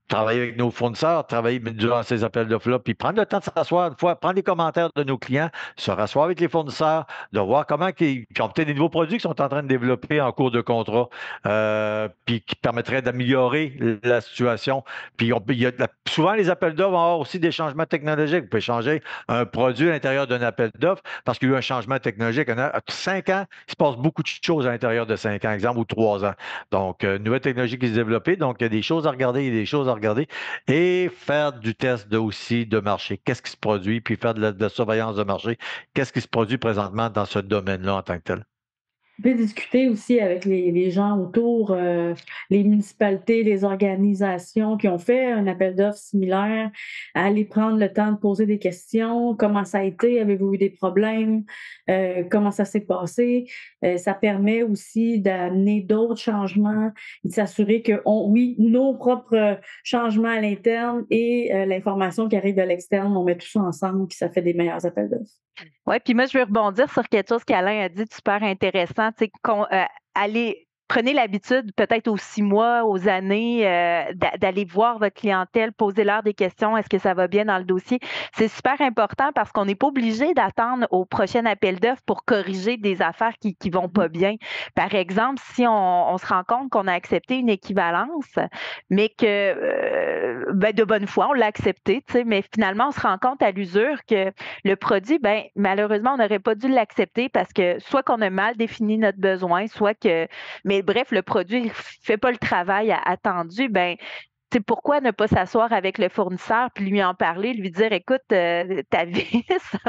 travailler avec nos fournisseurs, travailler durant ces appels d'offres-là, puis prendre le temps de s'asseoir une fois, prendre les commentaires de nos clients, se rasseoir avec les fournisseurs, de voir comment ils ont peut-être des nouveaux produits qui sont en train de développer en cours de contrat, puis qui permettraient d'améliorer la situation. Puis souvent, les appels d'offres vont avoir aussi des changements technologiques. Vous pouvez changer un produit à l'intérieur d'un appel d'offres parce qu'il y a eu un changement technologique. À 5 ans, il se passe beaucoup de choses à l'intérieur de 5 ans, exemple, ou 3 ans. Donc, une nouvelle technologie qui se développe. Donc, il y a des choses à regarder, et faire du test aussi de marché. Qu'est-ce qui se produit, puis faire de la surveillance de marché. Qu'est-ce qui se produit présentement dans ce domaine-là en tant que tel? On peut discuter aussi avec les gens autour, les municipalités, les organisations qui ont fait un appel d'offres similaire, aller prendre le temps de poser des questions. Comment ça a été? Avez-vous eu des problèmes? Comment ça s'est passé? Ça permet aussi d'amener d'autres changements et de s'assurer que, oui, nos propres changements à l'interne et l'information qui arrive de l'externe, on met tout ça ensemble puis ça fait des meilleurs appels d'offres. Oui, puis moi, je veux rebondir sur quelque chose qu'Alain a dit de super intéressant. Prenez l'habitude, peut-être aux 6 mois, aux années, d'aller voir votre clientèle, poser-leur des questions. Est-ce que ça va bien dans le dossier? C'est super important parce qu'on n'est pas obligé d'attendre au prochain appel d'offres pour corriger des affaires qui vont pas bien. Par exemple, si on se rend compte qu'on a accepté une équivalence, mais que de bonne foi, on l'a accepté, mais finalement, on se rend compte à l'usure que le produit, malheureusement, on n'aurait pas dû l'accepter parce que soit qu'on a mal défini notre besoin, soit que... Mais bref, le produit ne fait pas le travail attendu, pourquoi ne pas s'asseoir avec le fournisseur puis lui en parler, lui dire, écoute, ta vis,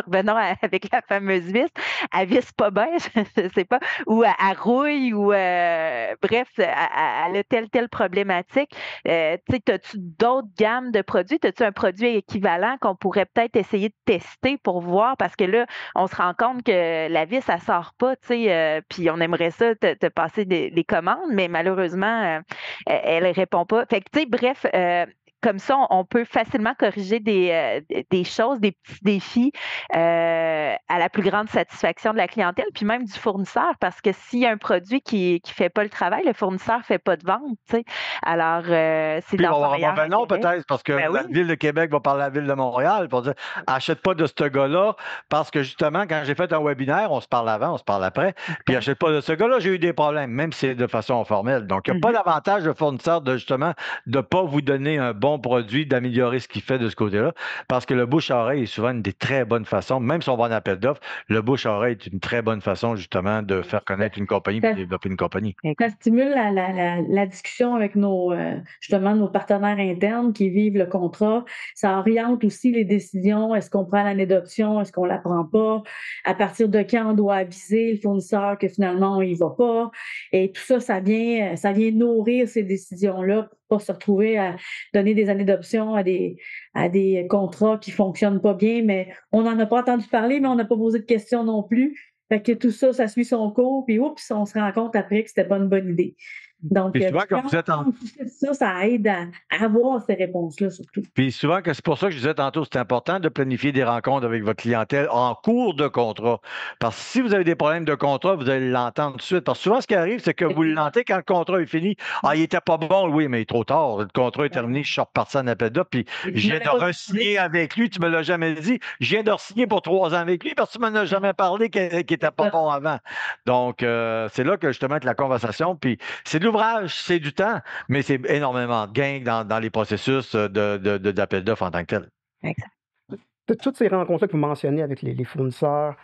revenons avec la fameuse vis, elle visse pas bien, je sais pas, ou elle rouille, ou bref, elle a telle problématique. Tu sais, as-tu d'autres gammes de produits? As-tu un produit équivalent qu'on pourrait peut-être essayer de tester pour voir? Parce que là, on se rend compte que la vis, ça sort pas, tu sais, puis on aimerait ça te passer les commandes, mais malheureusement, elle répond pas. Fait que, tu sais, bref, comme ça, on peut facilement corriger des choses, des petits défis à la plus grande satisfaction de la clientèle, puis même du fournisseur, parce que s'il y a un produit qui fait pas le travail, le fournisseur fait pas de vente, tu sais. Alors, c'est Puis, dans on va son avoir un meilleur mauvais nom intérêt. peut-être, parce que Ben la oui. Ville de Québec va parler à la Ville de Montréal pour dire achète pas de ce gars-là, parce que justement, quand j'ai fait un webinaire, on se parle avant, on se parle après, puis achète pas de ce gars-là, j'ai eu des problèmes, même si c'est de façon formelle. Donc, il n'y a pas d'avantage de fournisseur de justement de pas vous donner un bon produit, d'améliorer ce qu'il fait de ce côté-là, parce que le bouche à oreille est souvent une des très bonnes façons, même si on va en appel d'offres, le bouche à oreille est une très bonne façon justement de faire connaître une compagnie et de développer une compagnie. Ça stimule la discussion avec justement nos partenaires internes qui vivent le contrat. Ça oriente aussi les décisions. Est-ce qu'on prend l'année d'option? Est-ce qu'on la prend pas? À partir de quand on doit aviser le fournisseur que finalement on y va pas? Et tout ça, ça vient nourrir ces décisions-là pour pas se retrouver à donner des années d'option à des contrats qui fonctionnent pas bien, mais on n'en a pas entendu parler, mais on n'a pas posé de questions non plus. Fait que tout ça, ça suit son cours, puis oups, on se rend compte après que c'était pas une bonne idée. Donc, Puis souvent, quand vous êtes ça aide à avoir ces réponses-là, surtout. Puis souvent, c'est pour ça que je disais tantôt, c'est important de planifier des rencontres avec votre clientèle en cours de contrat. Parce que si vous avez des problèmes de contrat, vous allez l'entendre tout de suite. Parce que souvent, ce qui arrive, c'est que vous l'entendez quand le contrat est fini. Ah, il était pas bon, oui, mais il est trop tard. Le contrat est terminé, je suis reparti en appel d'offres, puis je viens de re-signer avec lui, tu me l'as jamais dit. Je viens de re-signer pour 3 ans avec lui parce que tu m'en as jamais parlé qu'il était pas bon avant. Donc, c'est là que justement que la conversation, puis c'est de l'ouvrage, c'est du temps, mais c'est énormément de gain dans les processus d'appel d'offres en tant que tel. Exact. De toutes ces rencontres-là que vous mentionnez avec les fournisseurs,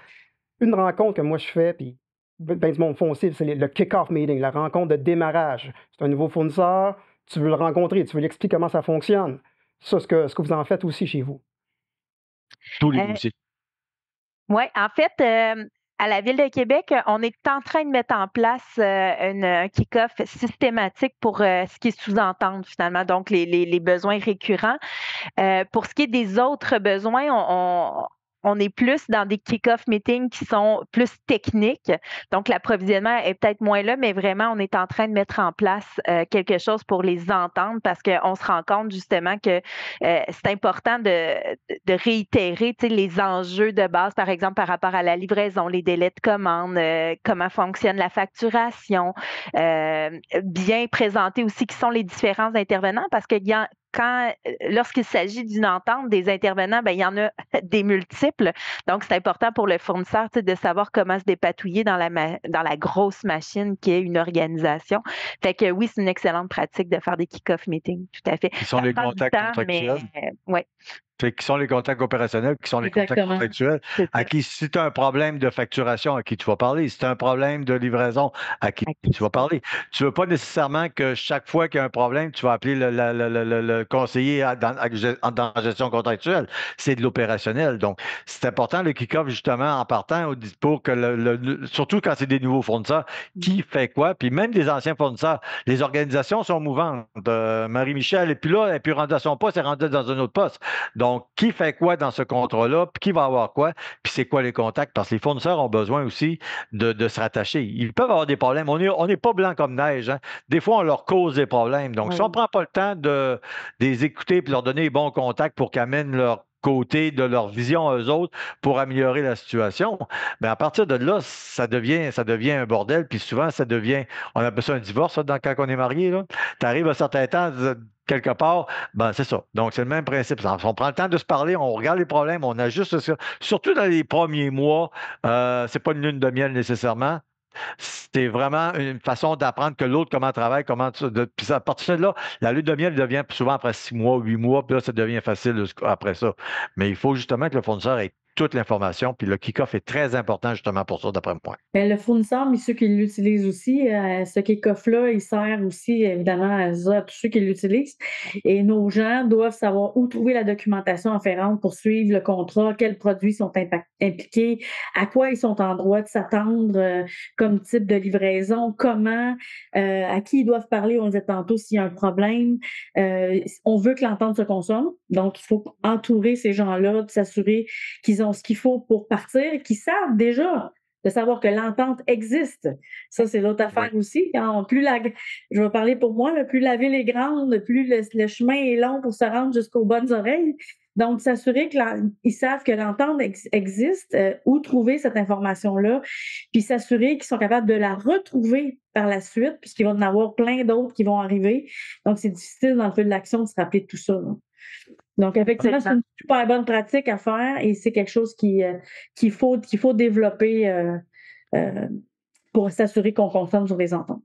une rencontre que moi je fais, puis ben du monde font aussi, c'est le kick-off meeting, la rencontre de démarrage. C'est un nouveau fournisseur, tu veux le rencontrer, tu veux lui expliquer comment ça fonctionne. Ça, ce que vous en faites aussi chez vous. Tous les dossiers. Oui, en fait, à la Ville de Québec, on est en train de mettre en place un kick-off systématique pour ce qui est sous-entendre finalement, donc les besoins récurrents. Pour ce qui est des autres besoins, on est plus dans des kick-off meetings qui sont plus techniques. Donc, l'approvisionnement est peut-être moins là, mais vraiment, on est en train de mettre en place quelque chose pour les entendre parce qu'on se rend compte justement que c'est important de réitérer les enjeux de base, par exemple, par rapport à la livraison, les délais de commande, comment fonctionne la facturation, bien présenter aussi qui sont les différents intervenants parce que lorsqu'il s'agit d'une entente des intervenants, ben, il y en a des multiples. Donc, c'est important pour le fournisseur de savoir comment se dépatouiller dans la grosse machine qui est une organisation. Fait que oui, c'est une excellente pratique de faire des kick-off meetings, tout à fait. Qui sont les contacts contractuels. Ouais. Qui sont les contacts opérationnels, qui sont les contacts contractuels, à qui, si tu as un problème de facturation, à qui tu vas parler. Si tu as un problème de livraison, à qui tu vas parler. Tu ne veux pas nécessairement que chaque fois qu'il y a un problème, tu vas appeler le conseiller dans la gestion contractuelle. C'est de l'opérationnel. Donc, c'est important le kick-off, justement, en partant, pour que, surtout quand c'est des nouveaux fournisseurs, qui fait quoi? Puis même des anciens fournisseurs, les organisations sont mouvantes. Marie-Michel n'est plus là, elle n'est plus rendue à son poste, elle est rendue dans un autre poste. Donc, qui fait quoi dans ce contrat-là, puis qui va avoir quoi, puis c'est quoi les contacts? Parce que les fournisseurs ont besoin aussi de se rattacher. Ils peuvent avoir des problèmes. On n'est pas blanc comme neige. Hein? Des fois, on leur cause des problèmes. Donc, si on ne prend pas le temps de les écouter et leur donner les bons contacts pour qu'ils amènent leur côté de leur vision à eux autres pour améliorer la situation, bien, à partir de là, ça devient un bordel, puis souvent, on appelle ça un divorce quand on est marié. Tu arrives à un certain temps, quelque part, ben c'est ça. Donc, c'est le même principe. On prend le temps de se parler, on regarde les problèmes, on ajuste ça. Surtout dans les premiers mois, c'est pas une lune de miel nécessairement. C'est vraiment une façon d'apprendre que l'autre comment travaille, puis à partir de là, la lune de miel devient souvent après 6 mois, 8 mois, puis là, ça devient facile après ça. Mais il faut justement que le fournisseur ait toute l'information. Puis le kick-off est très important justement pour ça, d'après moi. Bien, le fournisseur, mais ceux qui l'utilisent aussi, ce kick-off-là, il sert aussi évidemment à tous ceux qui l'utilisent. Et nos gens doivent savoir où trouver la documentation afférente pour suivre le contrat, quels produits sont impliqués, à quoi ils sont en droit de s'attendre comme type de livraison, comment, à qui ils doivent parler, on le disait tantôt, s'il y a un problème. On veut que l'entente se consomme, donc il faut entourer ces gens-là, de s'assurer qu'ils ont ce qu'il faut pour partir, qu'ils savent déjà de savoir que l'entente existe. Ça, c'est l'autre affaire aussi. Je vais parler pour moi, plus la ville est grande, plus le chemin est long pour se rendre jusqu'aux bonnes oreilles. Donc, s'assurer qu'ils savent que l'entente existe, où trouver cette information-là, puis s'assurer qu'ils sont capables de la retrouver par la suite, puisqu'il va y en avoir plein d'autres qui vont arriver. Donc, c'est difficile dans le feu de l'action de se rappeler de tout ça, là. Donc, effectivement, c'est une super bonne pratique à faire et c'est quelque chose qu'il faut développer pour s'assurer qu'on consomme sur les ententes.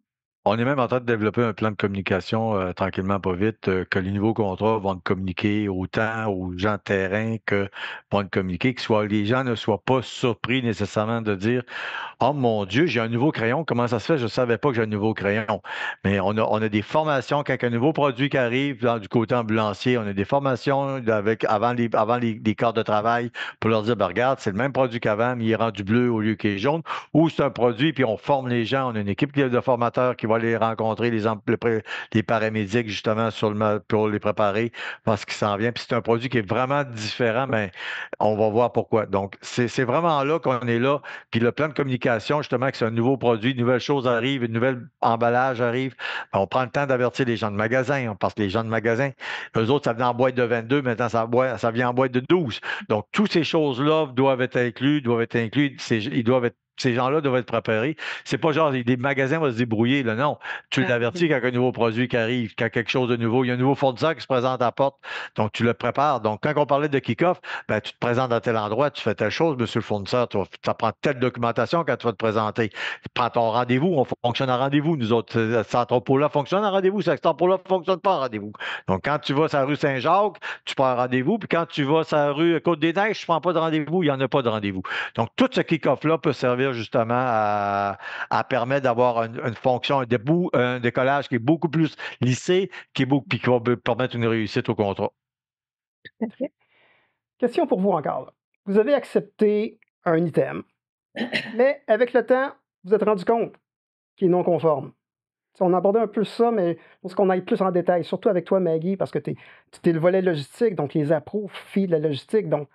On est même en train de développer un plan de communication tranquillement, pas vite, que les nouveaux contrats vont communiquer autant aux gens de terrain que vont communiquer, que les gens ne soient pas surpris nécessairement de dire « Oh mon Dieu, j'ai un nouveau crayon, comment ça se fait? Je ne savais pas que j'ai un nouveau crayon. » Mais on a des formations, quand un nouveau produit qui arrive du côté ambulancier, on a des formations avant les quarts de travail pour leur dire « Regarde, c'est le même produit qu'avant, mais il est rendu bleu au lieu qu'il est jaune. » Ou c'est un produit, puis on forme les gens, on a une équipe de formateurs qui va aller rencontrer les paramédics justement pour les préparer parce qu'il s'en vient. Puis c'est un produit qui est vraiment différent, mais on va voir pourquoi. Donc, c'est vraiment là qu'on est là. Puis le plan de communication, justement, que c'est un nouveau produit, une nouvelle chose arrive, une nouvelle emballage arrive. Ben, on prend le temps d'avertir les gens de magasin, parce que les gens de magasin, eux autres, ça venait en boîte de 22, maintenant ça vient en boîte de 12. Donc, toutes ces choses-là doivent être inclus. Ces gens-là doivent être préparés. C'est pas genre des magasins vont se débrouiller, là, non. Tu l'avertis quand il y a un nouveau produit qui arrive, quand il y a quelque chose de nouveau. Il y a un nouveau fournisseur qui se présente à la porte, donc tu le prépares. Donc, quand on parlait de kick-off, ben, tu te présentes à tel endroit, tu fais telle chose, monsieur le fournisseur, tu prends telle documentation quand tu vas te présenter. Tu prends ton rendez-vous, on fonctionne en rendez-vous. Nous autres, cet entrepôt-là fonctionne en rendez-vous, cet entrepôt-là ne fonctionne pas en rendez-vous. Donc, quand tu vas sur la rue Saint-Jacques, tu prends un rendez-vous, puis quand tu vas sur la rue Côte-des-Neiges, tu ne prends pas de rendez-vous, il n'y en a pas de rendez-vous. Donc, tout ce kick-off-là peut servir justement à permettre d'avoir une fonction, un décollage qui est beaucoup plus lissé, puis qui va permettre une réussite au contrat. Okay. Question pour vous encore. Vous avez accepté un item, mais avec le temps, vous êtes rendu compte qu'il est non conforme. On a abordé un peu ça, mais pour qu'on aille plus en détail, surtout avec toi, Maggie, parce que tu es le volet logistique, donc les approuves, filles de la logistique. Donc,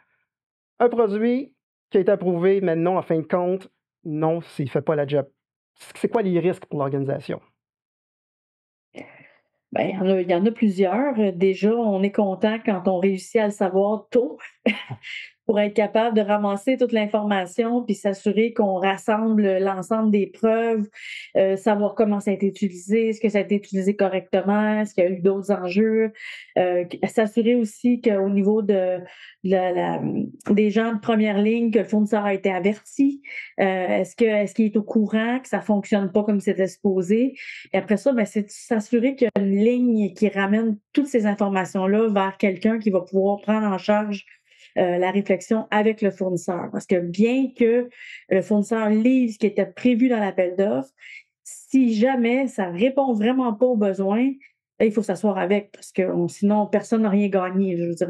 un produit qui a été approuvé, mais non, en fin de compte, non, s'il ne fait pas la job. C'est quoi les risques pour l'organisation? Bien, il y en a plusieurs. Déjà, on est content quand on réussit à le savoir tôt pour être capable de ramasser toute l'information puis s'assurer qu'on rassemble l'ensemble des preuves, savoir comment ça a été utilisé, est-ce que ça a été utilisé correctement, est-ce qu'il y a eu d'autres enjeux, s'assurer aussi qu'au niveau des gens de première ligne, que le fournisseur a été averti, est-ce qu'il est au courant que ça ne fonctionne pas comme c'était supposé. Et après ça, ben, c'est s'assurer qu'il y a une ligne qui ramène toutes ces informations-là vers quelqu'un qui va pouvoir prendre en charge la réflexion avec le fournisseur. Parce que bien que le fournisseur livre ce qui était prévu dans l'appel d'offres, si jamais ça ne répond vraiment pas aux besoins, il faut s'asseoir avec parce que sinon, personne n'a rien gagné. Je veux dire,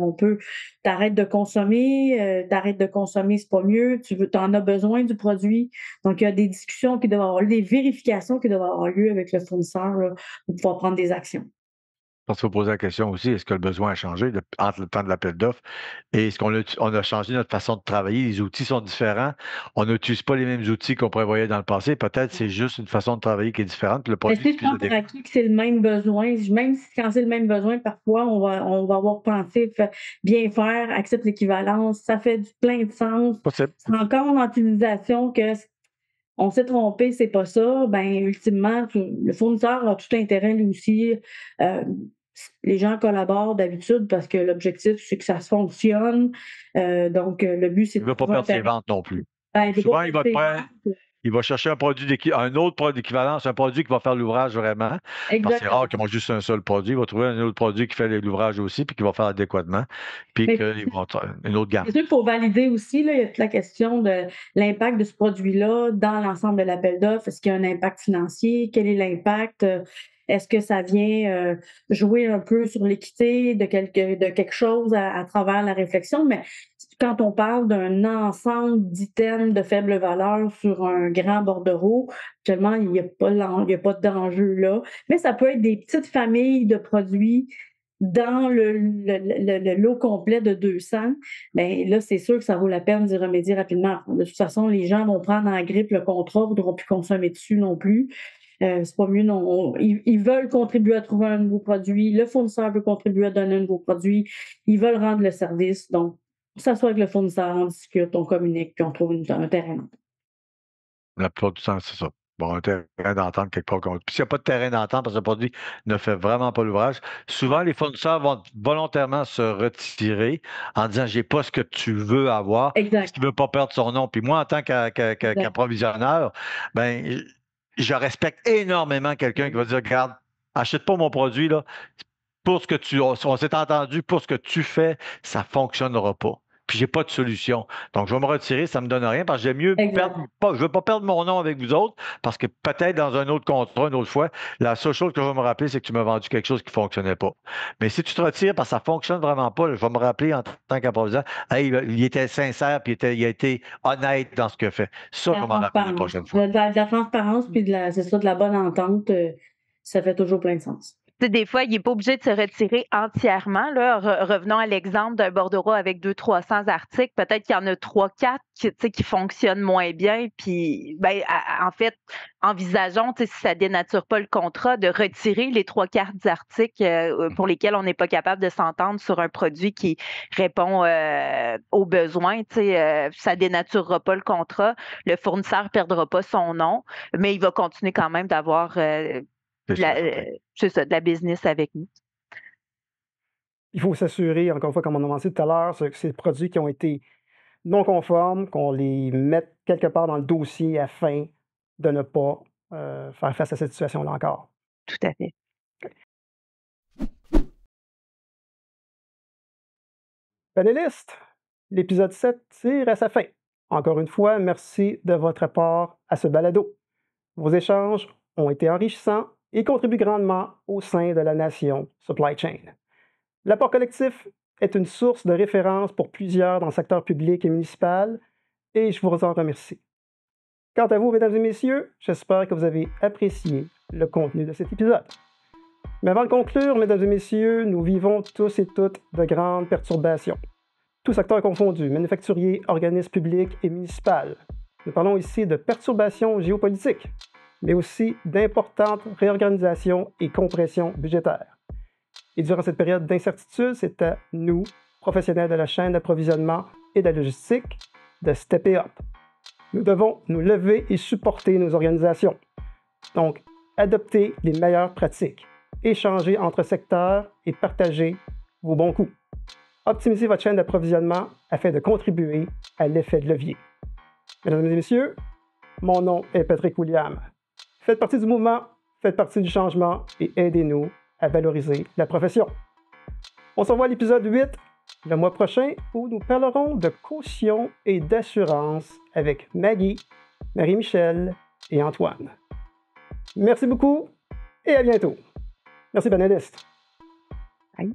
t'arrêtes de consommer, c'est pas mieux, tu en as besoin du produit. Donc, il y a des discussions qui doivent avoir lieu, des vérifications qui doivent avoir lieu avec le fournisseur là, pour pouvoir prendre des actions. Il faut poser la question aussi, est-ce que le besoin a changé entre le temps de l'appel d'offres et est-ce qu'on a changé notre façon de travailler? Les outils sont différents. On n'utilise pas les mêmes outils qu'on prévoyait dans le passé. Peut-être c'est juste une façon de travailler qui est différente. Le produit, est-ce qu'on pour acquis que c'est le même besoin? Même si quand c'est le même besoin, parfois, on va avoir pensé bien faire, accepte l'équivalence, ça fait plein de sens. Possible. C'est encore en utilisation que on s'est trompé, c'est pas ça. Ben, ultimement, le fournisseur a tout intérêt, lui aussi. Les gens collaborent d'habitude parce que l'objectif, c'est que ça fonctionne. Donc, le but, c'est Il ne veut pas perdre ses ventes non plus. Ben, souvent, il va te prendre. il va chercher un autre produit d'équivalence, un produit qui va faire l'ouvrage vraiment. Parce que c'est rare qu'ils ont juste un seul produit. Il va trouver un autre produit qui fait l'ouvrage aussi, puis qui va faire adéquatement, puis qu'ils vont une autre gamme. C'est sûr qu'il faut valider aussi, là, il y a toute la question de l'impact de ce produit-là dans l'ensemble de l'appel d'offres. Est-ce qu'il y a un impact financier? Quel est l'impact? Est-ce que ça vient jouer un peu sur l'équité de quelque chose à travers la réflexion? Mais quand on parle d'un ensemble d'items de faible valeur sur un grand bordereau, actuellement, il n'y a pas d'enjeu là. Mais ça peut être des petites familles de produits dans le lot complet de 200, bien là, c'est sûr que ça vaut la peine d'y remédier rapidement. De toute façon, les gens vont prendre en grippe le contrat, ne voudront plus consommer dessus non plus. C'est pas mieux, non. Ils veulent contribuer à trouver un nouveau produit. Le fournisseur veut contribuer à donner un nouveau produit. Ils veulent rendre le service. Donc, on s'assoit avec le fournisseur, on discute, on communique, puis on trouve un terrain d'entente. La plupart du temps, c'est ça. Bon, un terrain d'entente quelque part. Puis s'il n'y a pas de terrain d'entente parce que le produit ne fait vraiment pas l'ouvrage, souvent les fournisseurs vont volontairement se retirer en disant j'ai pas ce que tu veux avoir, parce qu'il ne veut pas perdre son nom. Puis moi, en tant qu'approvisionneur, ben je respecte énormément quelqu'un qui va dire regarde, achète pas mon produit là. Pour ce que on s'est entendu, pour ce que tu fais, ça ne fonctionnera pas. Puis j'ai pas de solution. Donc, je vais me retirer, ça ne me donne rien parce que j'aime mieux je veux pas perdre mon nom avec vous autres parce que peut-être dans un autre contrat, une autre fois, la seule chose que je vais me rappeler, c'est que tu m'as vendu quelque chose qui ne fonctionnait pas. Mais si tu te retires parce que ça ne fonctionne vraiment pas, je vais me rappeler en tant qu'approvisionnaire, hey, il était sincère puis il a été honnête dans ce qu'il fait. Ça, je vais m'en rappeler la prochaine fois. De la transparence puis c'est ça, de la bonne entente, ça fait toujours plein de sens. Des fois, il n'est pas obligé de se retirer entièrement. Là. Revenons à l'exemple d'un bordereau avec 200-300 articles. Peut-être qu'il y en a 3-4 qui fonctionnent moins bien. Puis, en fait, envisageons, si ça ne dénature pas le contrat, de retirer les 3/4 articles pour lesquels on n'est pas capable de s'entendre sur un produit qui répond aux besoins. Ça ne dénaturera pas le contrat. Le fournisseur ne perdra pas son nom, mais il va continuer quand même d'avoir... de la business avec nous. Il faut s'assurer, encore une fois, comme on a mentionné tout à l'heure, que ces produits qui ont été non conformes, qu'on les mette quelque part dans le dossier afin de ne pas faire face à cette situation-là encore. Tout à fait. Panélistes, l'épisode 7 tire à sa fin. Encore une fois, merci de votre apport à ce balado. Vos échanges ont été enrichissants et contribuent grandement au sein de la nation Supply Chain. L'apport collectif est une source de référence pour plusieurs dans le secteur public et municipal, et je vous en remercie. Quant à vous, mesdames et messieurs, j'espère que vous avez apprécié le contenu de cet épisode. Mais avant de conclure, mesdames et messieurs, nous vivons tous et toutes de grandes perturbations. Tous secteurs confondus, manufacturiers, organismes publics et municipaux. Nous parlons ici de perturbations géopolitiques, mais aussi d'importantes réorganisations et compressions budgétaires. Et durant cette période d'incertitude, c'est à nous, professionnels de la chaîne d'approvisionnement et de la logistique, de stepper up. Nous devons nous lever et supporter nos organisations. Donc, adopter les meilleures pratiques, échanger entre secteurs et partager vos bons coups. Optimisez votre chaîne d'approvisionnement afin de contribuer à l'effet de levier. Mesdames et messieurs, mon nom est Patrick William. Faites partie du mouvement, faites partie du changement et aidez-nous à valoriser la profession. On se revoit à l'épisode 8 le mois prochain où nous parlerons de caution et d'assurance avec Maggie, Marie-Michel et Antoine. Merci beaucoup et à bientôt. Merci panélistes. Bye.